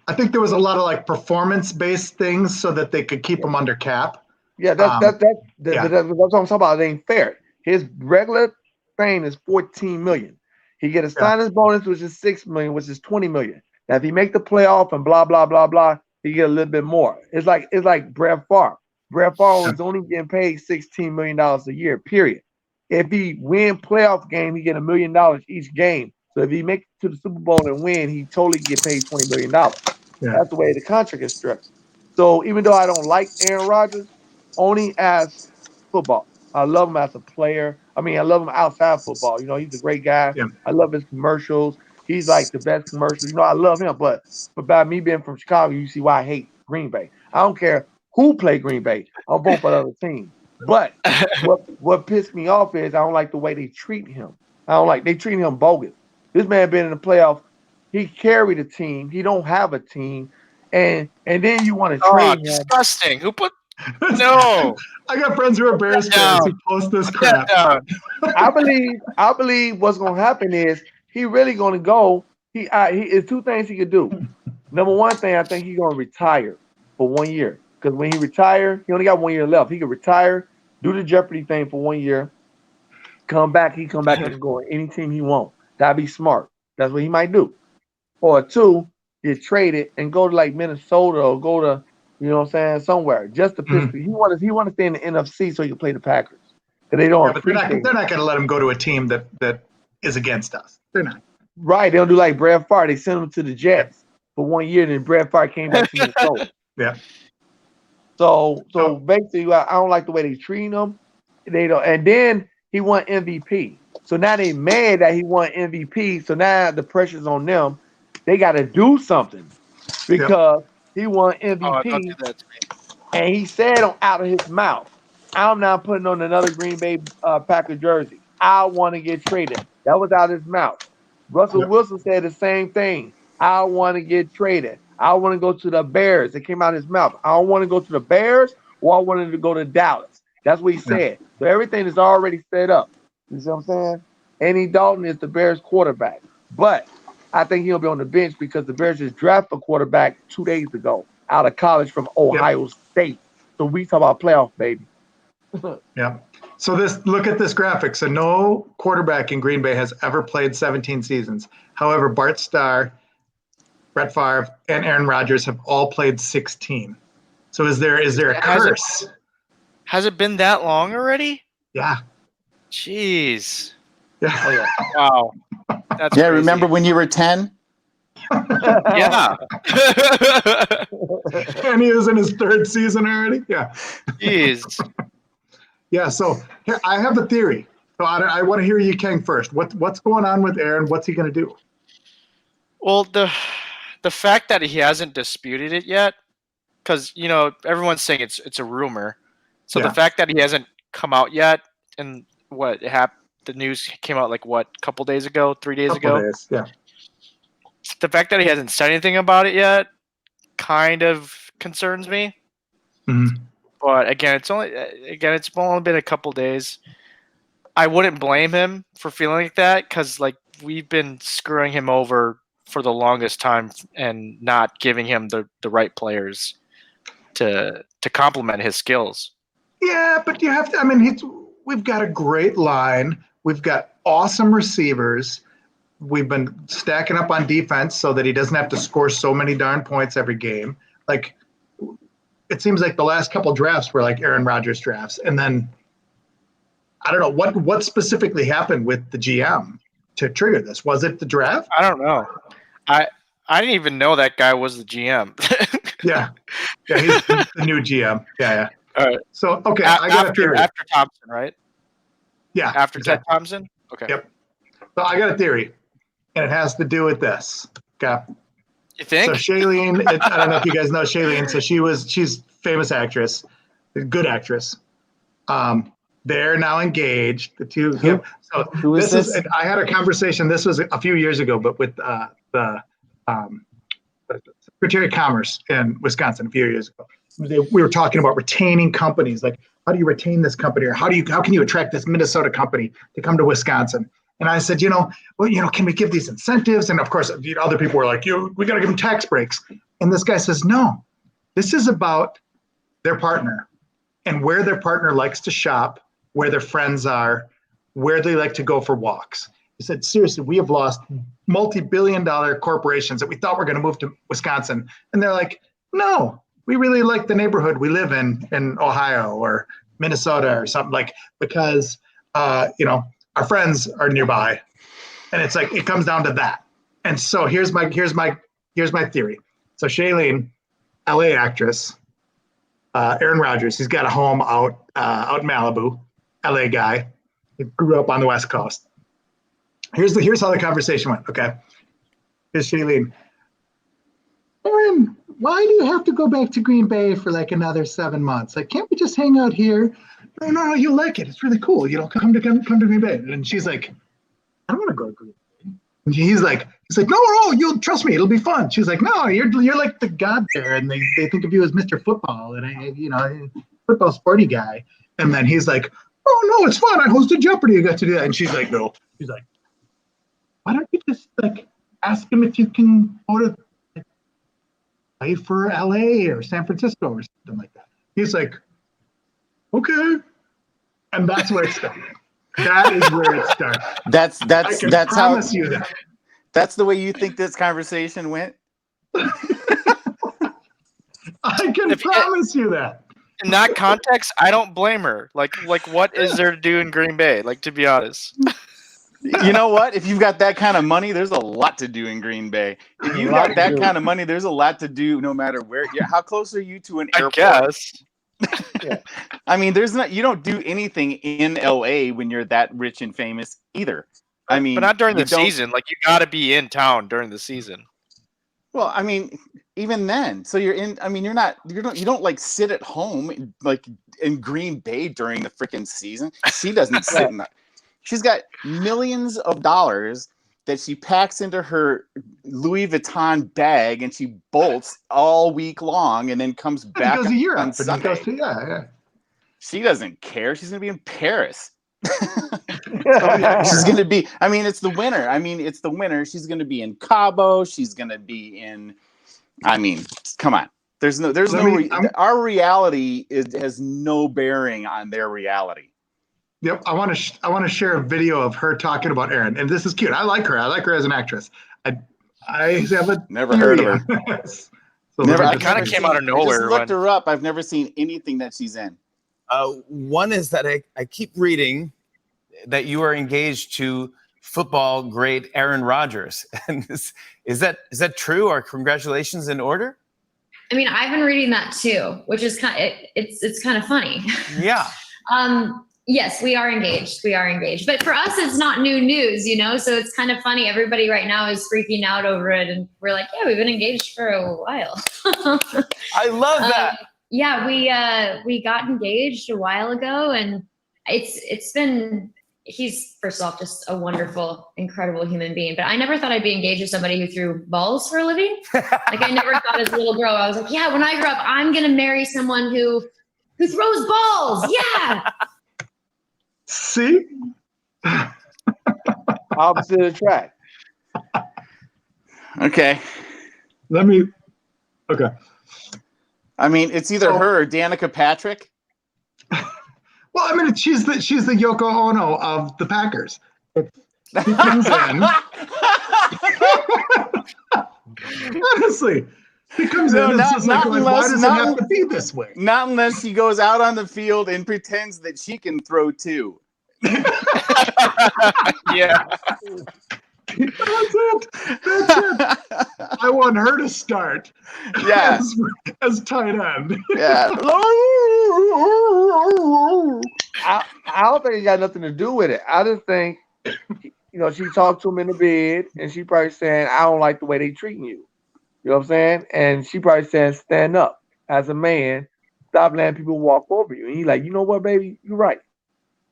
S2: I think there was a lot of performance-based things so that they could keep him under cap.
S1: Yeah, that's what I'm talking about. It ain't fair. His regular thing is $14 million. He get a signing bonus, which is $6 million, which is $20 million. Now, if he make the playoff and blah blah blah blah, he get a little bit more. It's like Brett Favre. Brett Favre was only getting paid $16 million a year. Period. If he win playoff game, he get $1 million each game. So if he make it to the Super Bowl and win, he totally get paid $20 million. Yeah. That's the way the contract is structured. So even though I don't like Aaron Rodgers, only as football. I love him as a player. I mean, I love him outside football. He's a great guy. Yeah. I love his commercials. He's like the best commercials. I love him. But by me being from Chicago, you see why I hate Green Bay. I don't care who play Green Bay. I'll vote for the other team. But what pissed me off is I don't like the way they treat him. They treat him bogus. This man been in the playoffs. He carried a team. He don't have a team. And then you want to trade him.
S3: Disgusting. Who put No.
S2: I got friends who are Bears fans who post this crap.
S1: I believe what's gonna happen is he really gonna go. He it's two things he could do. Number one thing, I think he's gonna retire for 1 year. Because when he retire, he only got 1 year left. He could retire, do the Jeopardy thing for 1 year, come back. He come back and can go on any team he wants. That'd be smart. That's what he might do. Or two, get traded and go to like Minnesota or go to, you know what I'm saying, somewhere. Just to piss He want to stay in the NFC so he can play the Packers. Because they don't
S2: but they're not going to let him go to a team that is against us. They're not.
S1: Right. They don't do like Brad Favre. They sent him to the Jets for 1 year, and then Brad Favre came back to Minnesota.
S2: Yeah.
S1: So basically, I don't like the way they treat him. They don't. And then he won MVP. So now they mad that he won MVP. So now the pressure's on them. They got to do something because he won MVP.
S3: Don't do that to me.
S1: And he said out of his mouth, I'm not putting on another Green Bay Packer jersey. I want to get traded. That was out of his mouth. Russell Wilson said the same thing. I want to get traded. I want to go to the Bears. It came out of his mouth. I don't want to go to the Bears or I wanted to go to Dallas. That's what he said. So everything is already set up. You see what I'm saying? Andy Dalton is the Bears quarterback. But I think he'll be on the bench because the Bears just drafted a quarterback 2 days ago out of college from Ohio State. So we talk about playoff, baby.
S2: Yeah. So look at this graphic. So no quarterback in Green Bay has ever played 17 seasons. However, Bart Starr, Brett Favre, and Aaron Rodgers have all played 16. So is there a curse?
S3: Has it been that long already?
S2: Yeah.
S3: Jeez.
S2: Yeah.
S1: Oh, yeah.
S3: Wow. That's crazy.
S5: Remember when you were 10?
S3: Yeah.
S2: And he was in his third season already? Yeah.
S3: Jeez.
S2: Yeah, so here, I have a theory. So I want to hear you, King, first. What's going on with Aaron? What's he going to do?
S3: Well, the fact that he hasn't disputed it yet, because everyone's saying it's a rumor. So the fact that he hasn't come out yet, and the news came out like a couple days ago, 3 days ago.
S2: Days, yeah.
S3: The fact that he hasn't said anything about it yet kind of concerns me.
S2: Mm-hmm.
S3: But again, it's only been a couple days. I wouldn't blame him for feeling like that because we've been screwing him over for the longest time and not giving him the right players to complement his skills.
S2: Yeah, but you have to. We've got a great line. We've got awesome receivers. We've been stacking up on defense so that he doesn't have to score so many darn points every game. It seems like the last couple drafts were like Aaron Rodgers drafts. And then I don't know what specifically happened with the GM to trigger this. Was it the draft?
S3: I don't know. I didn't even know that guy was the GM.
S2: Yeah, he's the new GM. Yeah.
S3: All right.
S2: So, okay, I got a theory.
S3: After Thompson, right?
S2: Yeah.
S3: After
S2: exactly.
S3: Ted Thompson? Okay.
S2: Yep. So I got a theory, and it has to do with this. Okay.
S3: You think?
S2: So Shailene, I don't know if you guys know Shailene. So she's famous actress, good actress. They're now engaged. The two.
S5: Who is this?
S2: I had a conversation. This was a few years ago, but with the Secretary of Commerce in Wisconsin a few years ago. We were talking about retaining companies. Like, how do you retain this company, or how can you attract this Minnesota company to come to Wisconsin? And I said, can we give these incentives? And of course, other people were like, we got to give them tax breaks. And this guy says, no, this is about their partner and where their partner likes to shop, where their friends are, where they like to go for walks. He said, seriously, we have lost multi-billion-dollar corporations that we thought were going to move to Wisconsin. And they're like, no, we really like the neighborhood we live in Ohio or Minnesota or something, because, our friends are nearby. And it's it comes down to that. And so here's my theory. So Shailene, LA actress, Aaron Rodgers, he's got a home out in Malibu, LA guy. He grew up on the West Coast. Here's how the conversation went. Okay. Here's Shailene. Aaron, why do you have to go back to Green Bay for another 7 months? Can't we just hang out here? No, you'll like it. It's really cool. Come to Green Bay. And she's like, I don't want to go to Green Bay. And he's like, no, you'll trust me. It'll be fun. She's like, no, you're like the god there, and they think of you as Mr. Football, and football sporty guy. And then he's like, oh, no, it's fun. I hosted Jeopardy. I got to do that. And she's like, no. She's like, why don't you just like ask him if you can go to like, play for LA or San Francisco or something like that? He's like, okay. And that's where it started. That is where it started.
S5: That's
S2: promise
S5: how
S2: you that.
S5: That's the way you think this conversation went?
S2: I can promise you that.
S3: In that context, I don't blame her. Like what is there to do in Green Bay? Like, to be honest.
S5: You know what? If you've got that kind of money, there's a lot to do in Green Bay. If you've got that kind of money, there's a lot to do no matter where. Yeah, how close are you to an airport?
S3: I guess.
S2: Yeah.
S5: I mean, you don't do anything in LA when you're that rich and famous either. I mean,
S3: but not during the season. Like, you got to be in town during the season.
S5: Well, I mean, even then. So you're in. I mean, you don't like sit at home like in Green Bay during the freaking season. She doesn't sit in that. She's got millions of dollars that she packs into her Louis Vuitton bag and she bolts all week long and then comes back
S2: goes a year
S5: on
S2: up,
S5: Sunday.
S2: Yeah.
S5: She doesn't care. She's gonna be in Paris. She's gonna be. I mean, it's the winter. She's gonna be in Cabo. She's gonna be in. I mean, come on. Our reality has no bearing on their reality.
S2: Yep, I want to share a video of her talking about Erin, and this is cute. I like her. I like her as an actress. I haven't
S5: never heard of her.
S2: So
S5: never.
S3: I kind of came out of nowhere.
S5: I just looked her up. I've never seen anything that she's in.
S6: One is that I keep reading that you are engaged to football great Aaron Rodgers, and is that true? Or congratulations in order?
S7: I mean, I've been reading that too, which is it's kind of funny.
S6: Yeah.
S7: Yes, we are engaged. But for us, it's not new news, so it's kind of funny. Everybody right now is freaking out over it. And we're like, yeah, we've been engaged for a while.
S6: I love that.
S7: Yeah, we got engaged a while ago, and he's first off just a wonderful, incredible human being. But I never thought I'd be engaged with somebody who threw balls for a living. Like, I never thought as a little girl, I was like, yeah, when I grow up, I'm going to marry someone who throws balls. Yeah.
S2: See?
S1: Opposite attract.
S5: Okay.
S2: Okay.
S5: I mean, it's either her or Danica Patrick.
S2: Well, I mean, she's the Yoko Ono of the Packers. She comes in. Honestly, he comes in and says, why does it have to be this way?
S5: Not unless she goes out on the field and pretends that she can throw too.
S3: Yeah.
S2: That's it. I want her to start.
S5: Yeah.
S2: As tight end.
S5: Yeah.
S1: I don't think it got nothing to do with it. I just think, she talked to him in the bed, and she probably saying, I don't like the way they treating you. You know what I'm saying? And she probably said, stand up as a man. Stop letting people walk over you. And he's like, you know what, baby? You're right.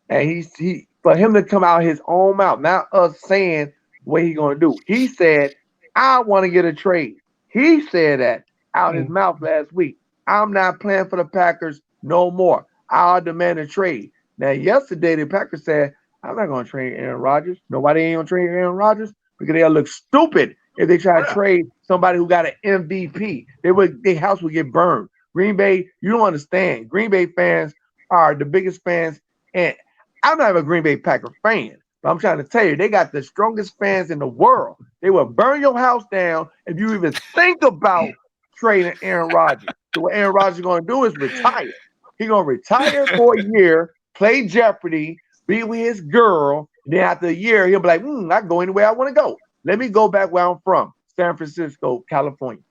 S1: And he for him to come out his own mouth, not us saying what he's going to do. He said, I want to get a trade. He said that out his mouth last week. I'm not playing for the Packers no more. I'll demand a trade. Now, yesterday, the Packers said, I'm not going to trade Aaron Rodgers. Nobody ain't going to trade Aaron Rodgers because they'll look stupid if they try to trade somebody who got an MVP. Their house would get burned. Green Bay, you don't understand. Green Bay fans are the biggest fans. And I'm not even a Green Bay Packer fan, but I'm trying to tell you, they got the strongest fans in the world. They will burn your house down if you even think about trading Aaron Rodgers. So what Aaron Rodgers is going to do is retire. He's going to retire for a year, play Jeopardy, be with his girl. And then after a year, he'll be like, I can go anywhere I want to go. Let me go back where I'm from, San Francisco, California.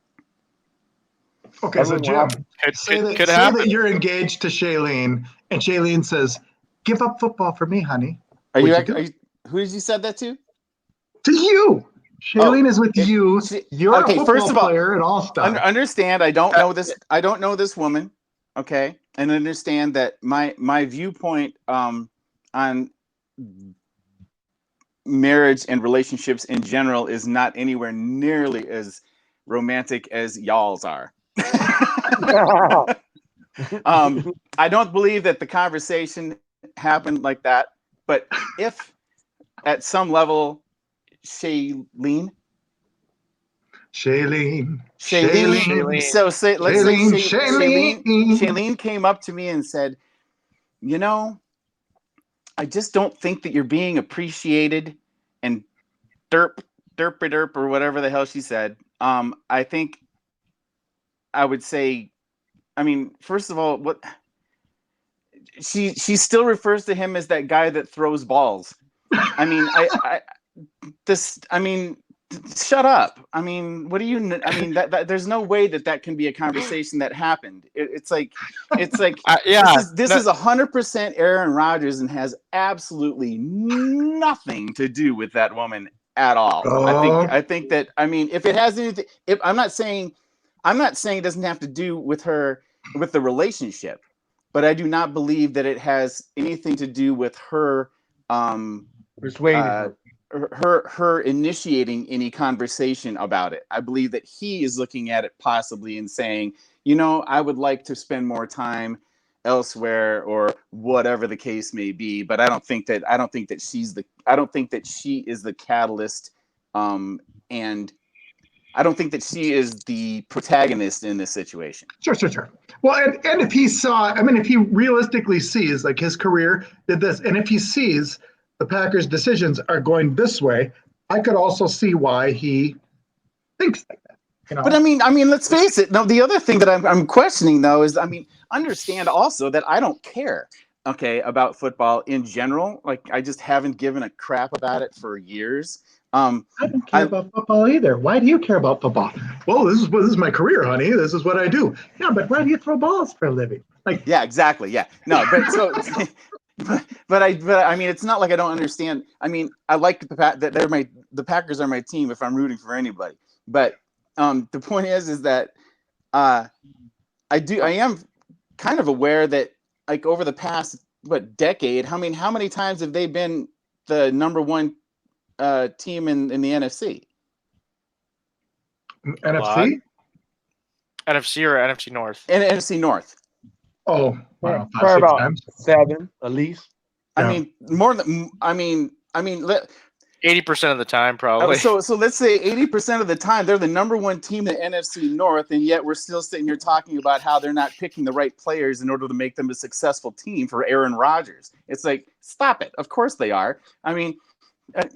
S2: Okay, so Jim, say that you're engaged to Shailene, and Shailene says, give up football for me, honey.
S5: Who did you said that to?
S2: To you. Shailene is with you. You're a football player and all stuff.
S5: Understand, I don't know this. I don't know this woman. Okay, and understand that my viewpoint on marriage and relationships in general is not anywhere nearly as romantic as y'all's are. I don't believe that the conversation happened like that. But if at some level, Shailene. So say, let's say Shailene came up to me and said, you know, I just don't think that you're being appreciated, and derp or whatever the hell she said. I think I would say, I mean, first of all, what she still refers to him as that guy that throws balls. I mean, shut up. I mean, what do you? I mean, that there's no way that can be a conversation that happened. It's like,
S3: yeah.
S5: This is 100% Aaron Rodgers and has absolutely nothing to do with that woman at all. I think that, I mean, if it has anything, if I'm not saying it doesn't have to do with her, with the relationship, but I do not believe that it has anything to do with her
S1: persuading
S5: her initiating any conversation about it. I believe that he is looking at it possibly and saying, you know, I would like to spend more time elsewhere or whatever the case may be. But I don't think that she is the catalyst, and I don't think that she is the protagonist in this situation.
S2: Sure. Well, and if he saw, I mean, if he realistically sees, like, his career did this, and if he sees the Packers' decisions are going this way, I could also see why he thinks like that. You know?
S5: But I mean, let's face it. No, the other thing that I'm questioning though is, I mean, understand also that I don't care, okay, about football in general. Like, I just haven't given a crap about it for years.
S2: I don't care about football either. Why do you care about football? Well, this is my career, honey. This is what I do. Yeah, but why do you throw balls for a living? Like,
S5: yeah, exactly. Yeah, no, but so. But I mean, it's not like I don't understand. I mean, I like the Packers are my team if I'm rooting for anybody. But the point is that I am kind of aware that, like, over the past decade, how many times have they been the number one team in the NFC?
S2: NFC?
S3: NFC or NFC North?
S5: And NFC North.
S2: Oh, wow,
S1: probably about times. 7 at least.
S5: I mean, more than
S3: 80% of the time, probably.
S5: So let's say 80% of the time they're the number one team in the NFC North, and yet we're still sitting here talking about how they're not picking the right players in order to make them a successful team for Aaron Rodgers. It's like, stop it. Of course they are. I mean,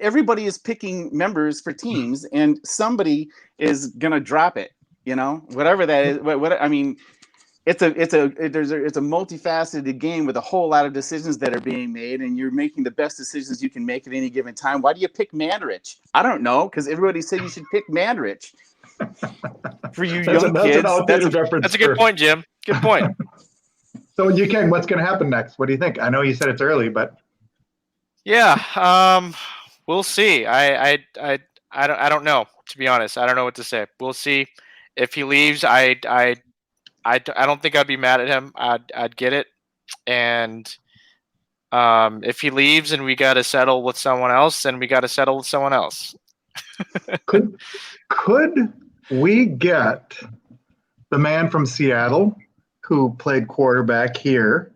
S5: everybody is picking members for teams, and somebody is gonna drop it. You know, whatever that is. What I mean. It's a multifaceted game with a whole lot of decisions that are being made, and you're making the best decisions you can make at any given time. Why do you pick Mandarich? I don't know, because everybody said you should pick Mandarich. For you young kids,
S3: that's a good point, Jim. Good point.
S2: So, Ken, what's going to happen next? What do you think? I know you said it's early, but
S3: yeah, we'll see. I don't know, to be honest. I don't know what to say. We'll see. If he leaves, I don't think I'd be mad at him. I'd get it. And if he leaves and we got to settle with someone else, then we got to settle with someone else.
S2: Could we get the man from Seattle who played quarterback here?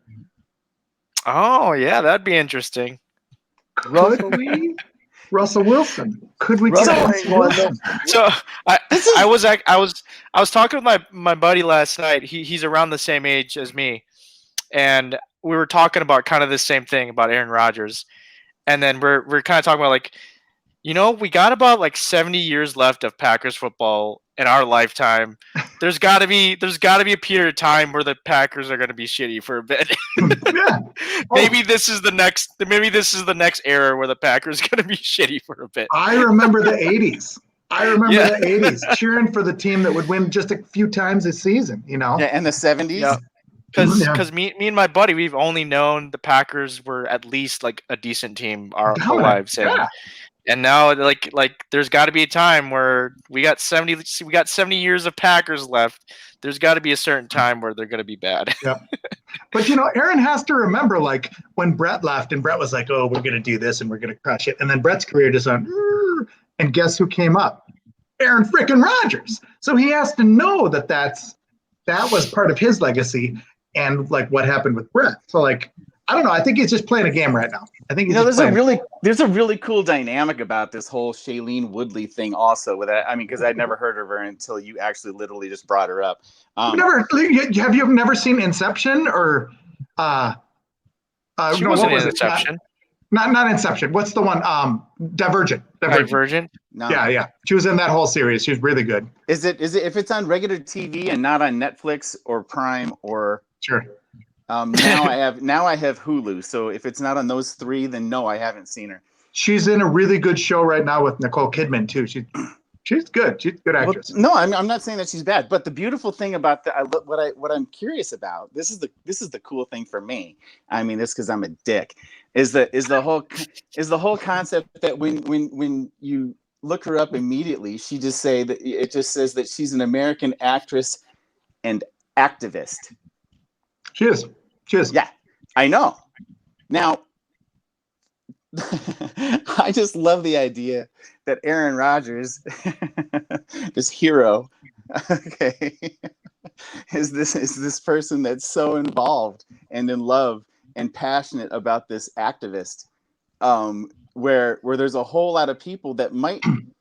S3: Oh, yeah, that'd be interesting.
S2: Russell Wilson. Could we?
S3: So I was talking with my buddy last night. He's around the same age as me, and we were talking about kind of the same thing about Aaron Rodgers, and then we're kind of talking about, like, you know, we got about like 70 years left of Packers football in our lifetime. There's got to be a period of time where the Packers are going to be shitty for a bit.
S2: Yeah.
S3: Maybe this is the next era where the Packers are going to be shitty for a bit.
S2: I remember the 80s. The 80s, cheering for the team that would win just a few times this season, you know?
S5: Yeah, and the 70s.
S3: Yeah. Because me and my buddy, we've only known the Packers were at least like a decent team our whole lives. And now, like there's got to be a time where we got 70 years of Packers left. There's got to be a certain time where they're going to be bad.
S2: Yeah. But, you know, Aaron has to remember, like, when Brett left and Brett was like, oh, we're going to do this and we're going to crush it. And then Brett's career just went, and guess who came up? Aaron freaking Rodgers. So he has to know that was part of his legacy. and like what happened with Brett. So like, I don't know. I think he's just playing a game right now. I think he's
S5: there's
S2: playing.
S5: there's a really cool dynamic about this whole Shailene Woodley thing also with that. I mean, because I'd never heard of her until you actually literally just brought her up.
S2: Have you never seen Inception or
S3: She wasn't in Inception.
S2: Not Inception. What's the one? Divergent.
S5: No.
S2: Yeah. She was in that whole series. She was really good.
S5: Is it if it's on regular TV and not on Netflix or Prime or
S2: Sure.
S5: now I have Hulu. So if it's not on those three, then no, I haven't seen her.
S2: She's in a really good show right now with Nicole Kidman too. She's good. She's a good actress.
S5: Well, no, I'm not saying that she's bad, but the beautiful thing about what I'm curious about, this is the cool thing for me. I mean, this because I'm a dick, is the whole concept that when you look her up immediately, it just says that she's an American actress and activist.
S2: She is.
S5: Yeah, I know. Now, I just love the idea that Aaron Rodgers, this hero, okay, is this person that's so involved and in love and passionate about this activist, where there's a whole lot of people that might I'm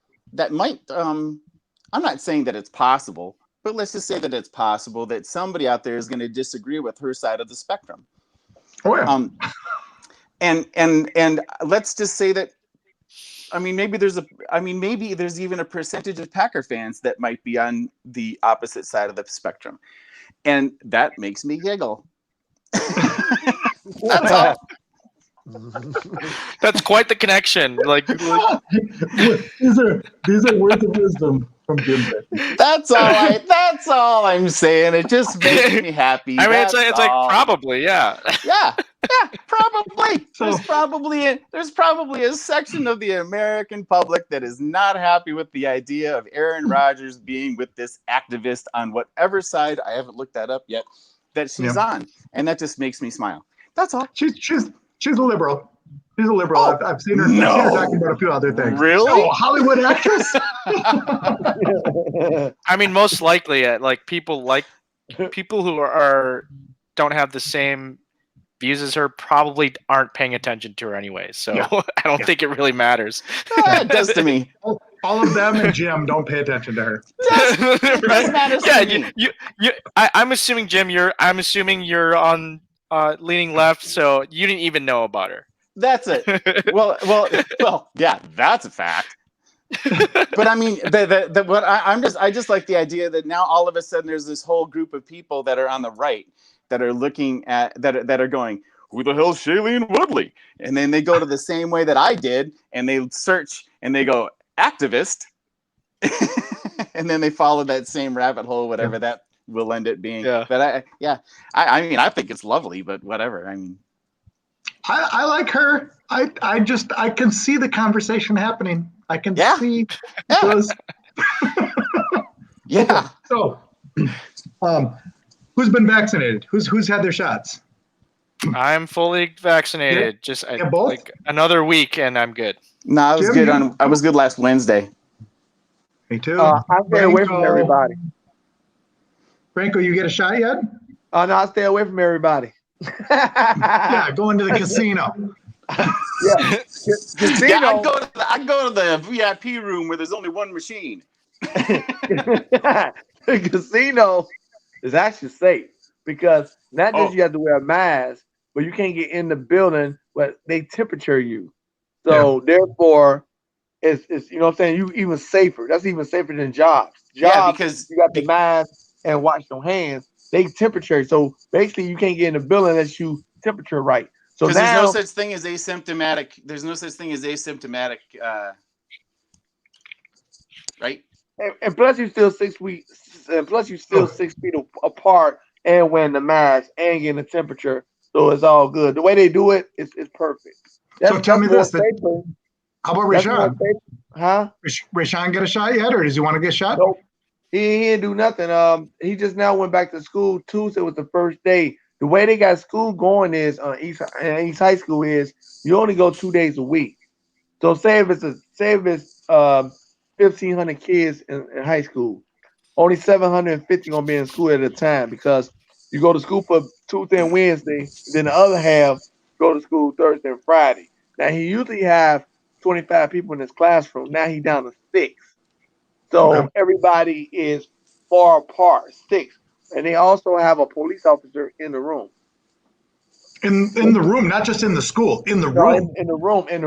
S5: not saying that it's possible, but let's just say that it's possible that somebody out there is going to disagree with her side of the spectrum.
S2: Oh yeah.
S5: And let's just say that, maybe there's even a percentage of Packer fans that might be on the opposite side of the spectrum, and that makes me giggle. That's all.
S3: That's quite the connection. Like
S2: these are words of wisdom from Jim.
S5: That's all I'm saying. It just makes me happy.
S3: I mean, it's like probably, yeah.
S5: Yeah, probably. There's probably a section of the American public that is not happy with the idea of Aaron Rodgers being with this activist on whatever side, I haven't looked that up yet, that she's on, and that just makes me smile. That's all.
S2: She's a liberal. She's a liberal.
S5: Oh,
S2: I've seen her talking about a few other things.
S5: Really?
S2: Oh, Hollywood actress?
S3: I mean, most likely, like people who are don't have the same views as her probably aren't paying attention to her anyway. So I don't think it really matters.
S5: It does to me.
S2: All of them and Jim don't pay attention to her.
S5: It does matter to me.
S3: I'm assuming, Jim, you're on leaning left, so you didn't even know about her.
S5: That's it. Well, yeah, that's a fact. But I mean, I just like the idea that now all of a sudden there's this whole group of people that are on the right that are looking at that are going, who the hell's Shailene Woodley? And then they go to the same way that I did, and they search and they go activist, and then they follow that same rabbit hole, whatever that will end it being.
S3: Yeah.
S5: But I mean, I think it's lovely, but whatever. I mean,
S2: I like her. I can see the conversation happening. I can see those.
S5: Yeah.
S2: So, who's been vaccinated? Who's had their shots?
S3: I'm fully vaccinated. Just
S2: both?
S3: like another week, and I'm good.
S5: No, I was
S2: Jim,
S5: good I was good last Wednesday.
S2: Me too.
S1: I stay away from everybody.
S2: Franco, you get a shot yet?
S1: No, I stay away from everybody.
S2: Yeah, going to the casino.
S1: Casino.
S5: Yeah, I go to the VIP room where there's only one machine.
S1: The casino is actually safe because not just you have to wear a mask, but you can't get in the building, but they temperature you. So therefore, it's you know what I'm saying, you even safer. That's even safer than jobs.
S5: Because
S1: you got the mask and wash your hands. They temperature. So basically, you can't get in the building unless you temperature right. So now,
S5: there's no such thing as asymptomatic. There's no such thing as asymptomatic. Right.
S1: And plus, you're still 6 feet. And plus, you're still 6 feet apart and wearing the mask and getting the temperature. So it's all good. The way they do it is perfect.
S2: So tell me this.
S1: Safer.
S2: How about Rashawn?
S1: Huh?
S2: Rashawn get a shot yet, or does he want to get shot?
S1: Nope. He didn't do nothing. He just now went back to school. Tuesday was the first day. The way they got school going is East High School is you only go 2 days a week. So say if it's 1,500 kids in high school, only 750 gonna be in school at a time because you go to school for Tuesday and Wednesday. Then the other half go to school Thursday and Friday. Now he usually have 25 people in his classroom. Now he's down to 6. So
S2: Okay.
S1: everybody is far apart, 6. And they also have a police officer in the room.
S2: In the room, not just in the school, in the
S1: No,
S2: room.
S1: in the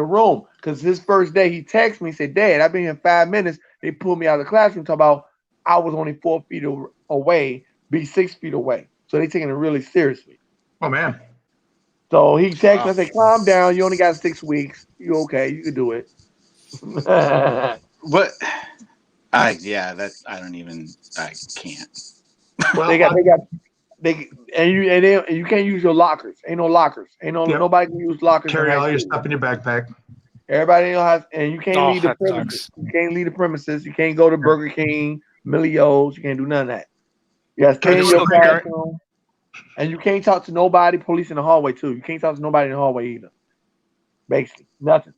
S1: room. Because his first day, he texted me, said, Dad, I've been here 5 minutes. They pulled me out of the classroom, talking about I was only 4 feet away, be 6 feet away. So they taking it really seriously.
S2: Oh man.
S1: So he texted me, I said, calm down. You only got 6 weeks. You okay. You can do it.
S5: What? I can't.
S2: Well,
S1: you can't use your lockers. Ain't no lockers. Nobody can use lockers.
S2: carry
S1: in high
S2: all your
S1: school.
S2: stuff in your backpack.
S1: Everybody knows, and you can't
S3: Oh,
S1: leave the
S3: that
S1: premises.
S3: sucks.
S1: You can't leave the premises. You can't go to Burger King, Millie-O's. You can't do none of that. You got to stay in
S2: Just
S1: your
S2: so parent-
S1: classroom, and you can't talk to nobody. Police in the hallway too. You can't talk to nobody in the hallway either. Basically, nothing.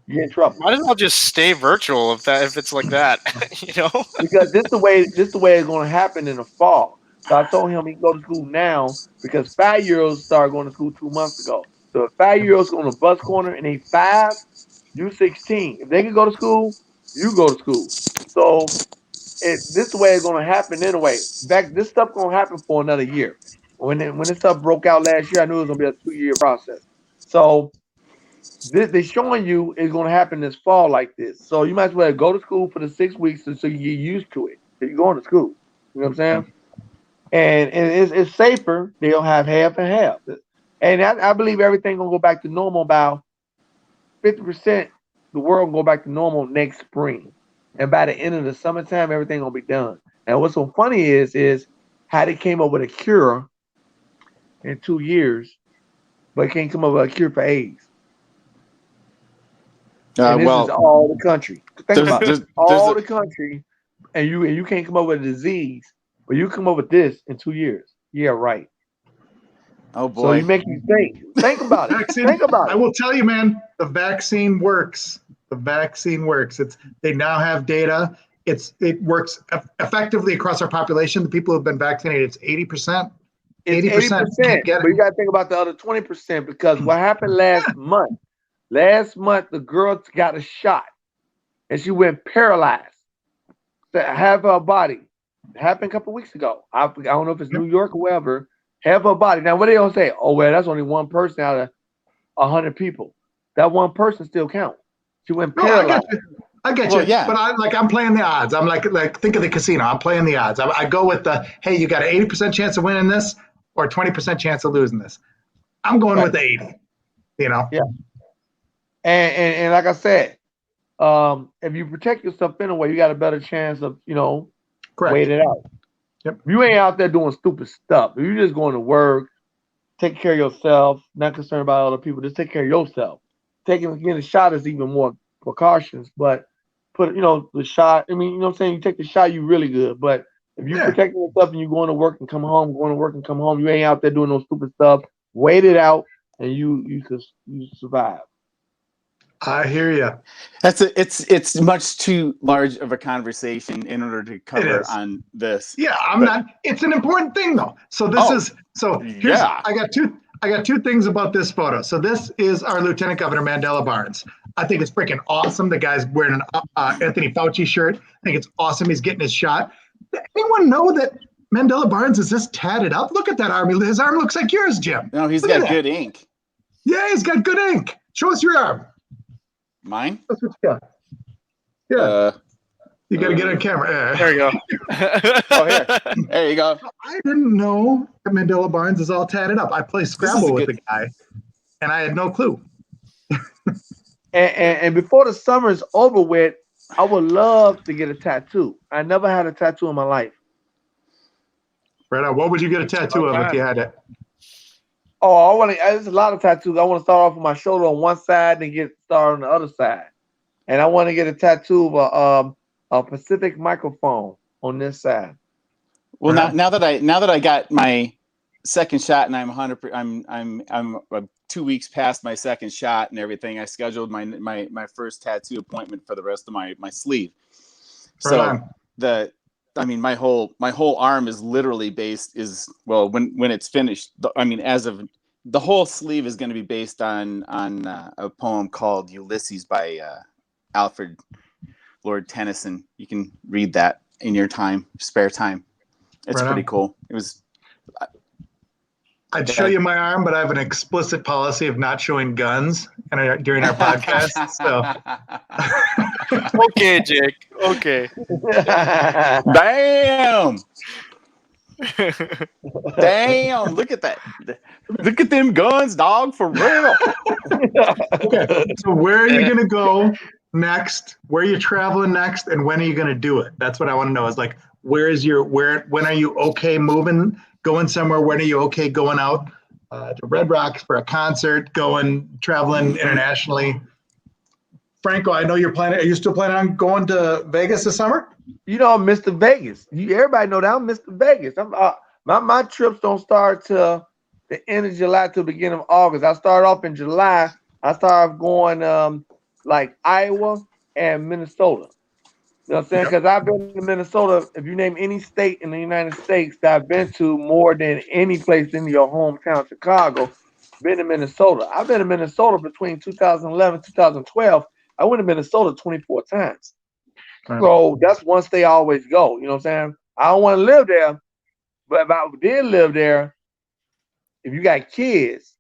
S1: You get in trouble
S3: Might as well just stay virtual if it's like that, you know.
S1: because this the way it's going to happen in the fall. So I told him he can go to school now because 5-year-olds started going to school 2 months ago. So if 5-year-olds go on a bus corner and they 5, you 16. If they can go to school, you go to school. So this the way it's going to happen anyway. This stuff going to happen for another year. When this stuff broke out last year, I knew it was going to be a 2-year process. So they're showing you it's going to happen this fall like this. So you might as well go to school for the 6 weeks so you get used to it. So you're going to school. You know what I'm saying? And it's safer. They'll have half and half. And I believe everything going to go back to normal about 50%. The world will go back to normal next spring. And by the end of the summertime, everything going to be done. And what's so funny is how they came up with a cure in 2 years, but can't come up with a cure for AIDS. And this is all the country. Think about it. All the country, and you can't come up with a disease, but you come up with this in 2 years. Yeah, right.
S5: Oh boy.
S1: So you make you think. Think about it.
S2: Vaccine,
S1: Think about it.
S2: I will tell you, man, the vaccine works. The vaccine works. They now have data. It works effectively across our population. The people who have been vaccinated, it's 80%.
S1: It's 80%, but you got to think about the other 20% because what happened last month? Last month, the girl got a shot and she went paralyzed. Half her body. It happened a couple weeks ago. I don't know if it's New York or wherever. Half her body. Now, what they don't say? Oh, well, that's only one person out of 100 people. That one person still counts. She went paralyzed.
S2: I get you. Yeah. But I'm playing the odds. I'm like think of the casino. I'm playing the odds. I go with hey, you got an 80% chance of winning this or 20% chance of losing this. I'm going with the 80. You know?
S1: Yeah. And like I said, if you protect yourself in a way, you got a better chance of,
S2: Correct.
S1: wait it out.
S2: Yep.
S1: If you ain't out there doing stupid stuff, if you're just going to work, take care of yourself, not concerned about other people, just take care of yourself. Getting a shot is even more precautions, but the shot, I mean, you know what I'm saying? You take the shot, you really good. But if you protect yourself and you're going to work and come home, you ain't out there doing no stupid stuff, wait it out and you survive.
S2: I hear you.
S5: It's much too large of a conversation in order to cover on this.
S2: Yeah, not. It's an important thing though. So I got two things about this photo. So this is our Lieutenant Governor Mandela Barnes. I think it's freaking awesome. The guy's wearing an Anthony Fauci shirt. I think it's awesome. He's getting his shot. Anyone know that Mandela Barnes is this tatted up? Look at that arm. His arm looks like yours, Jim.
S5: No, he's got good ink.
S2: Yeah, he's got good ink. Show us your arm.
S5: Mine?
S2: That's what you got. Yeah. You got to get on camera.
S3: There you go.
S5: Oh, here. There you go.
S2: I didn't know that Mandela Barnes is all tatted up. I play Scrabble with the guy, and I had no clue.
S1: and before the summer is over with, I would love to get a tattoo. I never had a tattoo in my life.
S2: Right on. What would you get a tattoo of if you had it?
S1: Oh, there's a lot of tattoos. I want to start off with my shoulder on one side and get started on the other side. And I want to get a tattoo of a Pacific microphone on this side.
S5: Well, now that I got my second shot and I'm 2 weeks past my second shot and everything, I scheduled my first tattoo appointment for the rest of my sleeve. So I mean, my whole arm is literally based when it's finished. I mean, as of the whole sleeve is going to be based on a poem called Ulysses by Alfred Lord Tennyson. You can read that in your spare time. It's
S2: Right
S5: pretty
S2: on.
S5: cool. It was.
S2: I'd show you my arm, but I have an explicit policy of not showing guns during our podcast. So
S3: Okay, Jake. Okay.
S5: Damn! Damn! Look at that! Look at them guns, dog! For real.
S2: okay. So where are you gonna go next? Where are you traveling next? And when are you gonna do it? That's what I want to know. Is like when are you okay moving, going somewhere? When are you okay going out to Red Rocks for a concert, traveling internationally? Franco, I know you're planning. Are you still planning on going to Vegas this summer?
S1: You know, I'm Mr. Vegas. Everybody know that I'm Mr. Vegas. My trips don't start till the end of July to the beginning of August. I start off in July. I start going like Iowa and Minnesota. You know what I'm saying? Because I've been to Minnesota. If you name any state in the United States that I've been to more than any place in your hometown, Chicago, been to Minnesota. I've been to Minnesota between 2011 and 2012. I went to Minnesota 24 times. So that's one state I always go. You know what I'm saying? I don't want to live there, but if I did live there, if you got kids,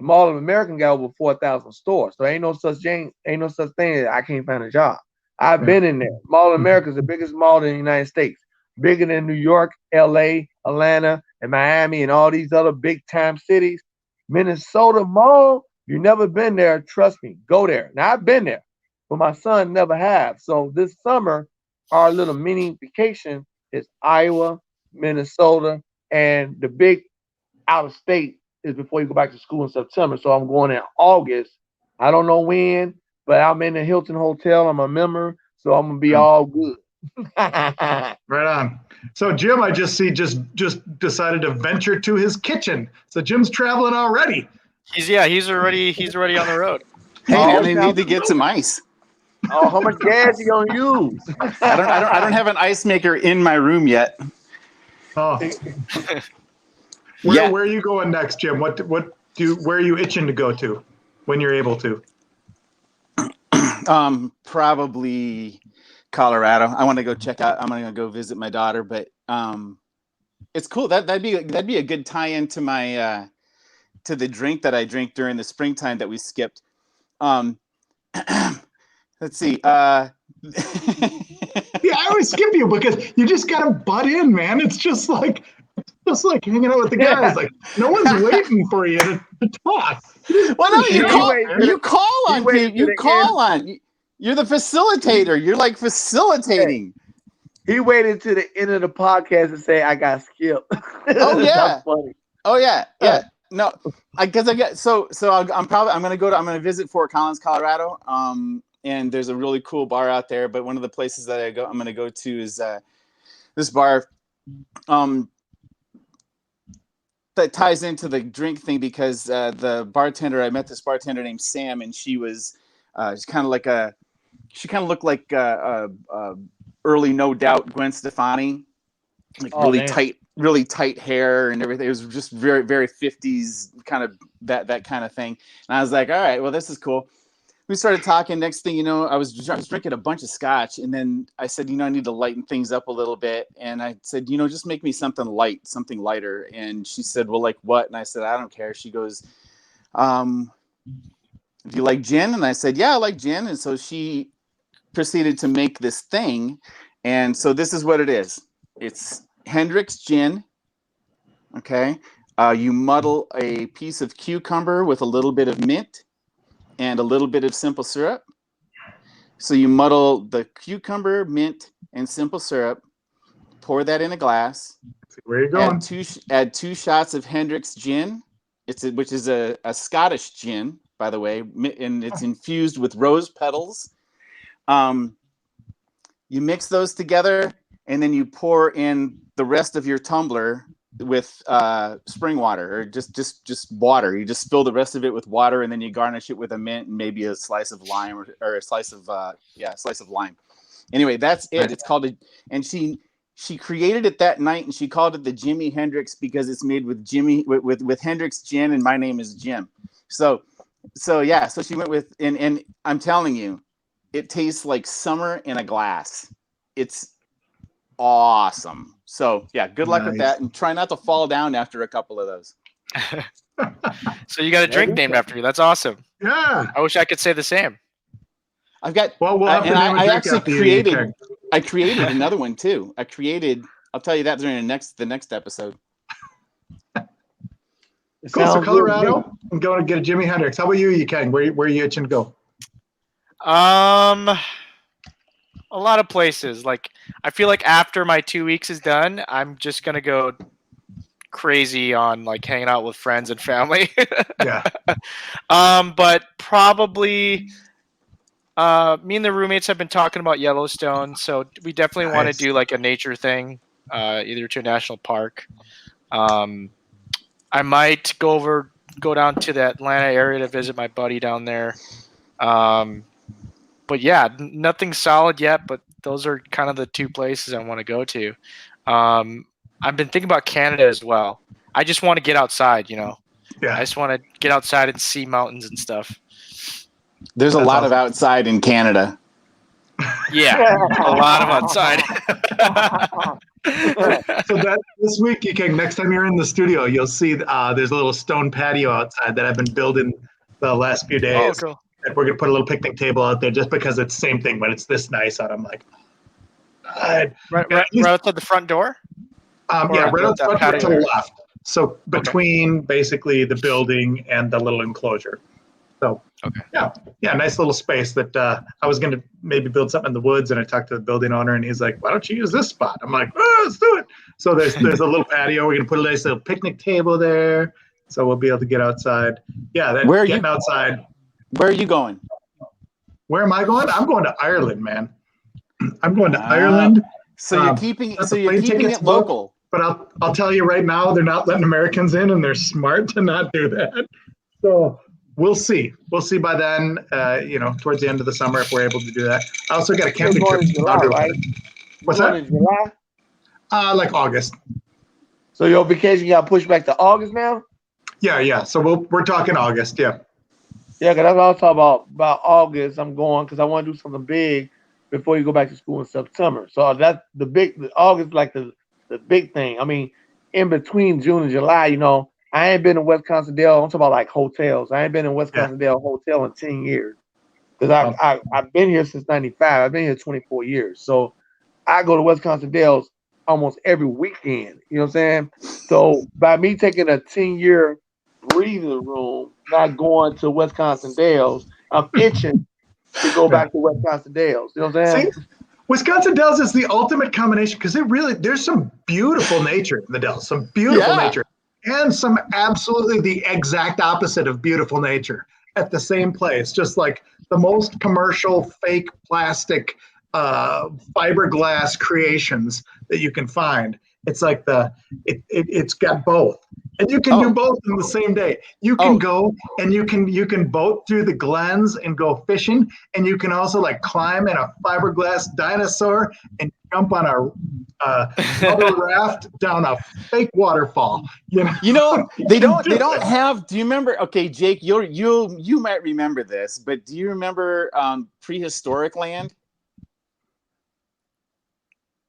S1: the Mall of America got over 4,000 stores. So ain't no such thing that I can't find a job. I've been in there. Mall of America is the biggest mall in the United States. Bigger than New York, LA, Atlanta, and Miami, and all these other big time cities. Minnesota Mall, you never been there, trust me, go there. Now I've been there, but my son never have. So this summer, our little mini vacation is Iowa, Minnesota, and the big out of state is before you go back to school in September. So I'm going in August. I don't know when, but I'm in the Hilton Hotel. I'm a member, so I'm gonna be all good.
S2: Right on. So Jim, I just decided to venture to his kitchen. So Jim's traveling already.
S3: He's already on the road.
S5: Hey man, they need to get some ice.
S1: Oh, how much gas you gonna use?
S5: I don't have an ice maker in my room yet.
S2: Oh. Where are you going next, Jim? Where are you itching to go to when you're able to?
S5: Probably Colorado. I want to go check out. I'm gonna go visit my daughter, but it's cool. That'd be a good tie-in to my to the drink that I drink during the springtime that we skipped. Let's see.
S2: Yeah, I always skip you because you just gotta butt in, man. It's just like hanging out with the guys. Like no one's waiting for you to talk.
S5: Well, no, you call on people. You call on. You're the facilitator. You're like facilitating.
S1: He waited to the end of the podcast and say, "I got skipped."
S5: Oh yeah.
S1: That's funny.
S5: Oh yeah. Yeah. No, I guess I get so. I'm gonna visit Fort Collins, Colorado. And there's a really cool bar out there. But one of the places that I'm gonna go to is this bar. That ties into the drink thing because I met this bartender named Sam, and she was she's kind of looked like early No Doubt Gwen Stefani, like really tight hair and everything. It was just very, very 50s kind of that kind of thing. And I was like, all right, well, this is cool. We started talking. Next thing you know, I was drinking a bunch of scotch, and then I said, I need to lighten things up a little bit. And I said, just make me something lighter. And she said, well, like what? And I said, I don't care. She goes, do you like gin? And I said, yeah, I like gin. And so she proceeded to make this thing. And so this is what it is. It's Hendrick's gin. Okay. You muddle a piece of cucumber with a little bit of mint and a little bit of simple syrup. So you muddle the cucumber, mint, and simple syrup. Pour that in a glass.
S2: Where are you going?
S5: Add 2 shots of Hendrick's gin, which is a Scottish gin, by the way, and it's infused with rose petals. You mix those together, and then you pour in the rest of your tumbler with spring water, or just water. You just fill the rest of it with water, and then you garnish it with a mint and maybe a slice of lime or a slice of lime. Anyway, that's it. It's called and She created it that night, and she called it the Jimi Hendrix because it's made with Hendrix gin, and my name is Jim. So she went with, and I'm telling you, it tastes like summer in a glass. It's awesome. So yeah, good luck with that, and try not to fall down after a couple of those.
S3: So you got a drink named after you. That's awesome.
S2: Yeah.
S3: I wish I could say the same.
S5: I've got.
S2: Well,
S5: I actually created. I created another one too. I'll tell you that during the next episode.
S2: Cool. So Colorado, I'm going to get a Jimi Hendrix. How about you, Ken? Where are you itching to go?
S3: A lot of places. Like, I feel like after my 2 weeks is done, I'm just gonna go crazy on like hanging out with friends and family.
S2: Yeah.
S3: But probably me and the roommates have been talking about Yellowstone, so we definitely want to do like a nature thing, either to a national park. I might go down to the Atlanta area to visit my buddy down there. But yeah, nothing solid yet, but those are kind of the two places I want to go to. I've been thinking about Canada as well. I just want to get outside, Yeah. I just want to get outside and see mountains and stuff.
S5: There's a lot of outside in Canada.
S3: Yeah, a lot of outside.
S2: So this week, next time you're in the studio, you'll see there's a little stone patio outside that I've been building the last few days.
S3: Oh, cool.
S2: And we're gonna put a little picnic table out there just because it's the same thing when it's this nice out. I'm like,
S3: right outside the front door.
S2: Yeah, right outside to the left. So between basically the building and the little enclosure. So yeah, nice little space that I was going to maybe build something in the woods, and I talked to the building owner, and he's like, "Why don't you use this spot?" I'm like, "Let's do it." So there's a little patio. We're going to put a nice little picnic table there, so we'll be able to get outside. Yeah, getting outside.
S5: Where are you going?
S2: Where am I going? I'm going to Ireland, man. I'm going to Ireland.
S5: So you're keeping it local.
S2: But I'll tell you right now, they're not letting Americans in, and they're smart to not do that. So we'll see. We'll see by then, towards the end of the summer if we're able to do that. I also got a camping trip.
S1: July, right?
S2: What's that?
S1: In July?
S2: Like August.
S1: So your vacation got pushed back to August now?
S2: Yeah. So we're talking August, yeah.
S1: Yeah, because that's what I was talking about August. I'm going because I want to do something big before you go back to school in September. So that's August, like the big thing. I mean, in between June and July, I ain't been in Wisconsin Dells. I'm talking about like hotels. I ain't been in Wisconsin Dells hotel in 10 years because I've been here since '95. I've been here 24 years. So I go to Wisconsin Dells almost every weekend. You know what I'm saying? So by me taking a 10-year breathing room, not going to Wisconsin Dells, I'm itching to go back to Wisconsin Dells. You know what I'm saying?
S2: See? Wisconsin Dells is the ultimate combination because there's some beautiful nature in the Dells, some beautiful nature, and some absolutely the exact opposite of beautiful nature at the same place. Just like the most commercial, fake plastic, fiberglass creations that you can find. It's like it's got both. And you can do both in the same day. You can go and you can boat through the glens and go fishing, and you can also like climb in a fiberglass dinosaur and jump on a rubber raft down a fake waterfall.
S5: They don't have. Do you remember? Okay, Jake, you might remember this, but do you remember prehistoric land?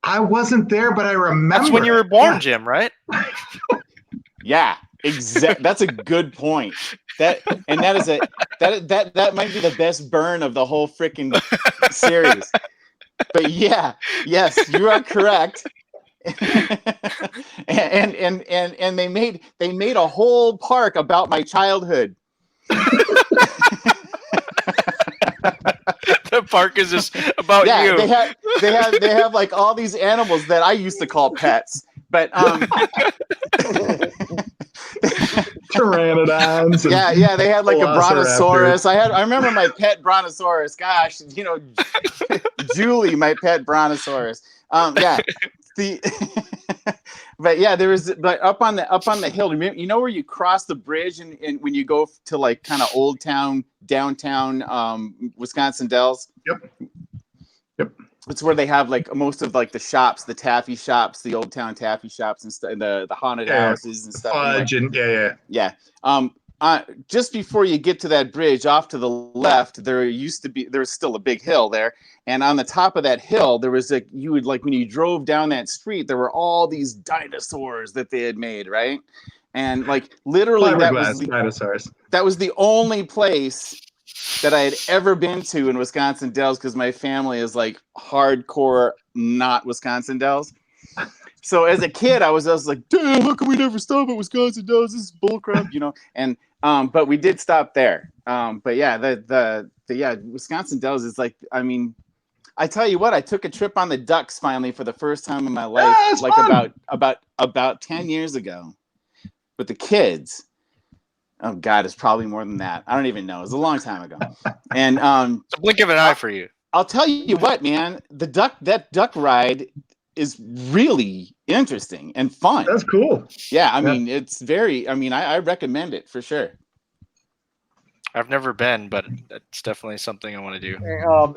S2: I wasn't there, but I remember.
S3: That's when you were born, Jim, right?
S5: Yeah, exactly. That's a good point. That might be the best burn of the whole freaking series. But yes, you are correct. and they made a whole park about my childhood.
S3: The park is just about you.
S5: They have like all these animals that I used to call pets. But
S2: pteranodons.
S5: Yeah, they had like a brontosaurus. I remember my pet brontosaurus. Gosh, Julie, my pet brontosaurus. But yeah, but up on the hill. Remember, where you cross the bridge and when you go to like kind of old town, downtown Wisconsin Dells.
S2: Yep.
S5: it's where they have like most of like the shops, the taffy shops, the old town taffy shops, and the haunted houses and stuff. Anyway.
S2: Fudge and
S5: Yeah. Just before you get to that bridge, off to the left, there's still a big hill there, and on the top of that hill, there was when you drove down that street, there were all these dinosaurs that they had made, right? And like literally,
S2: dinosaurs.
S5: That was the only place that I had ever been to in Wisconsin Dells, because my family is like hardcore not Wisconsin Dells. So as a kid, I was like, damn, how come we never stop at Wisconsin Dells? This is bullcrap, you know. And but we did stop there. But yeah, the Wisconsin Dells is like, I mean, I tell you what, I took a trip on the Ducks finally for the first time in my life, like fun. about 10 years ago, with the kids. Oh God, it's probably more than that. I don't even know. It was a long time ago. And
S3: it's a blink of an eye for you.
S5: I'll tell you what, man, that duck ride is really interesting and fun.
S2: That's cool.
S5: Yeah, I mean, it's very. I mean, I recommend it for sure.
S3: I've never been, but that's definitely something I want to do.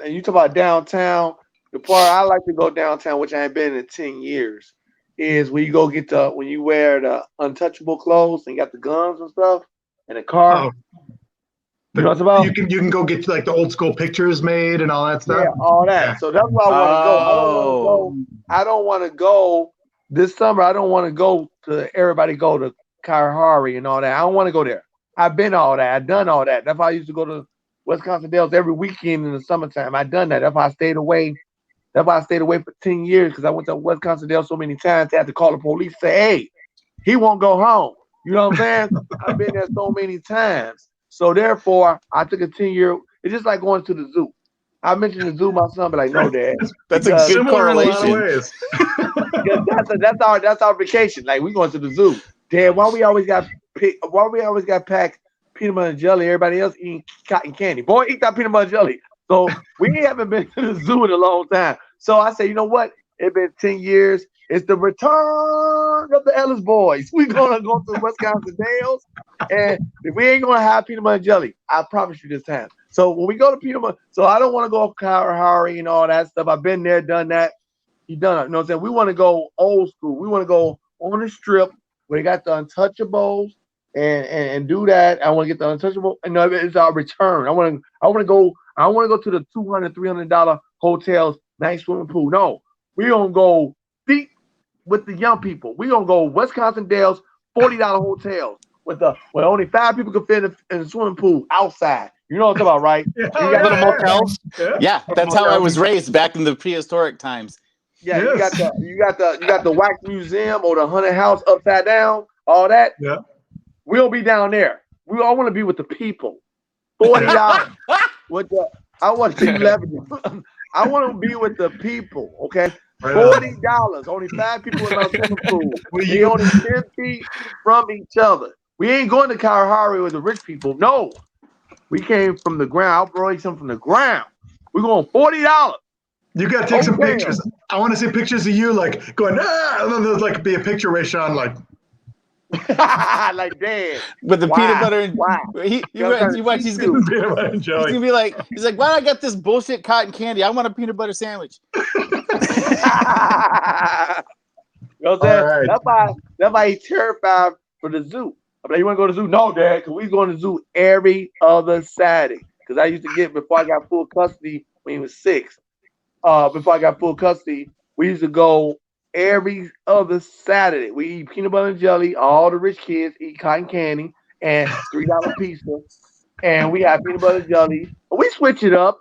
S1: And you talk about downtown. The part I like to go downtown, which I ain't been in 10 years, is when you go when you wear the untouchable clothes and you got the guns and stuff in a car.
S2: Oh.
S1: You know what I'm about?
S2: You can go get like the old school pictures made and all that stuff.
S1: Yeah, all that. Yeah. So that's why I want to go. I don't want to go this summer. I don't want to go to everybody go to Kalahari and all that. I don't want to go there. I've been all that. I've done all that. That's why I used to go to Wisconsin Dells every weekend in the summertime. I've done that. That's why I stayed away. That's why I stayed away for 10 years, because I went to Wisconsin Dells so many times. I had to call the police and say, hey, he won't go home. You know what I'm saying? I've been there so many times. So therefore, I took a 10-year. It's just like going to the zoo. I mentioned the zoo, my son, but like, no, Dad.
S5: That's a good correlation.
S1: That's our vacation. Like, we going to the zoo. Dad, why we always got packed peanut butter and jelly? Everybody else eating cotton candy. Boy, eat that peanut butter and jelly. So we haven't been to the zoo in a long time. So I say, you know what? It's been 10 years. It's the return of the Ellis boys. We're gonna go to Wisconsin Dells, and we ain't gonna have peanut butter and jelly. I promise you this time. So when we go to peanut butter, so I don't want to go Kalahari and all that stuff. I've been there, done that. You done it. You know what I'm saying? We want to go old school. We want to go on the strip where they got the Untouchables and do that. I want to get the Untouchable. And it's our return. I want to go to the $200, $300 hotels, nice swimming pool. No, we gonna go deep with the young people. We gonna go Wisconsin Dells, $40 hotels where only 5 people can fit in the swimming pool outside. You know what I'm talking about, right?
S3: You got little motels.
S5: Yeah, that's how I was raised back in the prehistoric times.
S1: Yeah, yes. you got the wax museum or the haunted house upside down, all that.
S2: Yeah,
S1: we'll be down there. We all want to be with the people. $40 I want to I want to be with the people. Okay, $40. Only 5 people in my swimming pool. We only 10 feet from each other. We ain't going to Kalahari with the rich people. No, we came from the ground. I'll bring some from the ground. We're going $40.
S2: You got to take some pictures. I want to see pictures of you like going, and then there's like be a picture with Sean like
S1: like Dad.
S5: With the peanut butter and you watch he's gonna
S2: peanut butter and jelly.
S5: He's gonna be like, why did I get this bullshit cotton candy? I want a peanut butter sandwich.
S1: You know what I'm saying? Right. That's why he's terrified for the zoo. I'm like, you want to go to the zoo? No, Dad, because we go to the zoo every other Saturday. Because I used to get, before I got full custody when he was 6, before I got full custody, we used to go every other Saturday. We eat peanut butter and jelly. All the rich kids eat cotton candy and $3 pizza. And we have peanut butter and jelly. But we switch it up,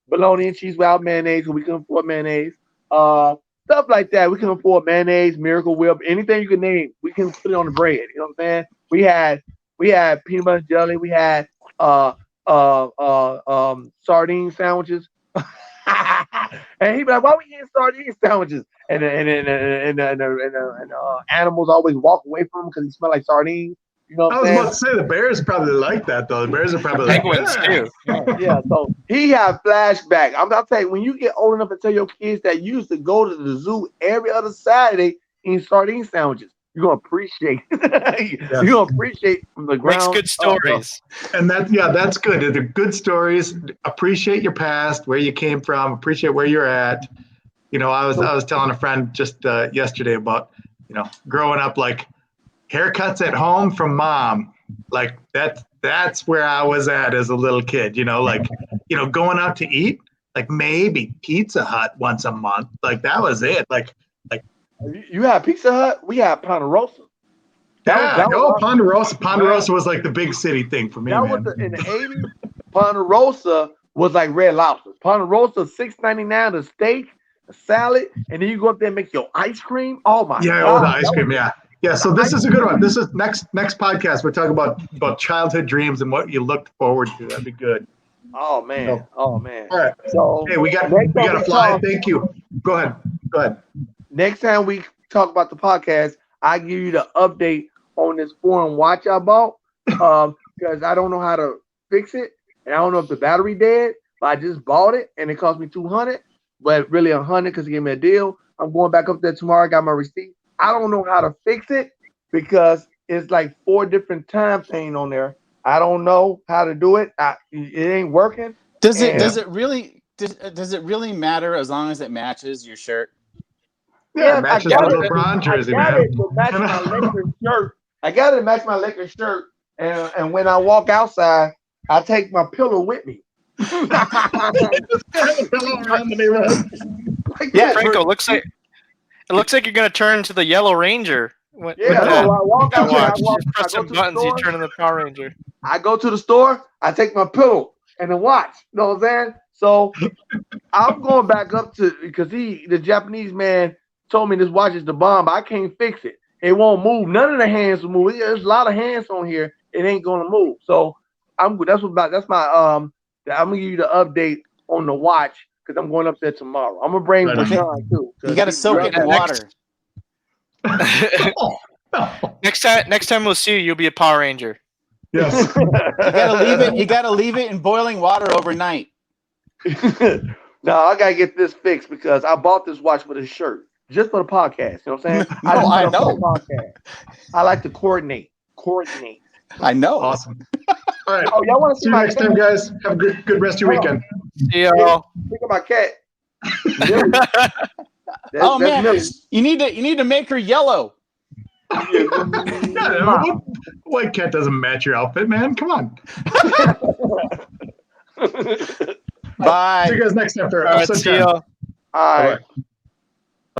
S1: bologna and cheese without mayonnaise, because we can afford mayonnaise. Stuff like that. We can afford mayonnaise, Miracle Whip, anything you can name. We can put it on the bread. You know what I'm saying? We had peanut butter and jelly. We had sardine sandwiches. And he'd be like, "Why we eating sardine sandwiches?" And animals always walk away from them because they smell like sardines. You know what I'm saying?
S2: I was about to say the bears probably like that though. The bears are probably
S3: penguins too.
S1: Yeah, so he had flashback. I'm not saying when you get old enough to tell your kids that you used to go to the zoo every other Saturday eating sardine sandwiches. you're gonna appreciate. You're gonna appreciate from the
S3: Makes
S1: ground.
S3: good stories.
S2: And that's good. They're good stories. Appreciate your past, where you came from. Appreciate where you're at. I was telling a friend just yesterday about growing up, like haircuts at home from mom, like that's where I was at as a little kid. Going out to eat, like maybe Pizza Hut once a month, like that was it. Like
S1: You had Pizza Hut. We had Ponderosa.
S2: Ponderosa was like the big city thing for me,
S1: That
S2: man.
S1: was in the 80s. Ponderosa was like Red Lobster. Ponderosa $6.99 the steak, a salad, and then you go up there and make your ice cream. Oh my god!
S2: The ice cream, yeah. So this is a good one. This is next podcast. We're talking about childhood dreams and what you looked forward to. That'd be good.
S1: Oh man!
S2: All right. So hey, we got to fly. Thank you. Go ahead.
S1: Next time we talk about the podcast, I give you the update on this foreign watch I bought because I don't know how to fix it, and I don't know if the battery dead. But I just bought it, and it cost me $200, but really $100 because he gave me a deal. I'm going back up there tomorrow. I got my receipt. I don't know how to fix it because it's like 4 different time things on there. I don't know how to do it. It ain't working.
S5: Does it really matter as long as it matches your shirt?
S2: Yeah, it matches my LeBron jersey, man.
S1: I got it to match my Lakers shirt. I got it to match my Lakers shirt, and when I walk outside, I take my pillow with me.
S3: Yeah, Franco, it looks like you're gonna turn into the Yellow Ranger.
S1: I walk outside.
S3: Press some buttons, you turn into the Power Ranger.
S1: I go to the store, I take my pillow and the watch. You know what I'm saying? So I'm going back up to because the Japanese man told me this watch is the bomb, but I can't fix it. It won't move. None of the hands will move. There's a lot of hands on here. It ain't gonna move. So I'm my I'm gonna give you the update on the watch because I'm going up there tomorrow. I'm gonna bring Rashawn too.
S5: You gotta soak it in water.
S3: Next time we'll see you, you'll be a Power Ranger.
S2: Yes.
S5: You gotta leave it in boiling water overnight.
S1: No, I gotta get this fixed because I bought this watch with a shirt just for the podcast. You know what I'm saying?
S5: I know.
S1: Podcast. I like to coordinate.
S5: I know.
S2: Awesome. All right.
S1: Oh, y'all want to
S2: see you next time, guys. Have a good rest of your weekend.
S3: See y'all.
S1: Think about cat.
S5: Man, Millie. You need to make her yellow.
S2: White cat doesn't match your outfit, man. Come on.
S5: Bye.
S2: See you guys next time.
S3: All right, see y'all.
S1: All right.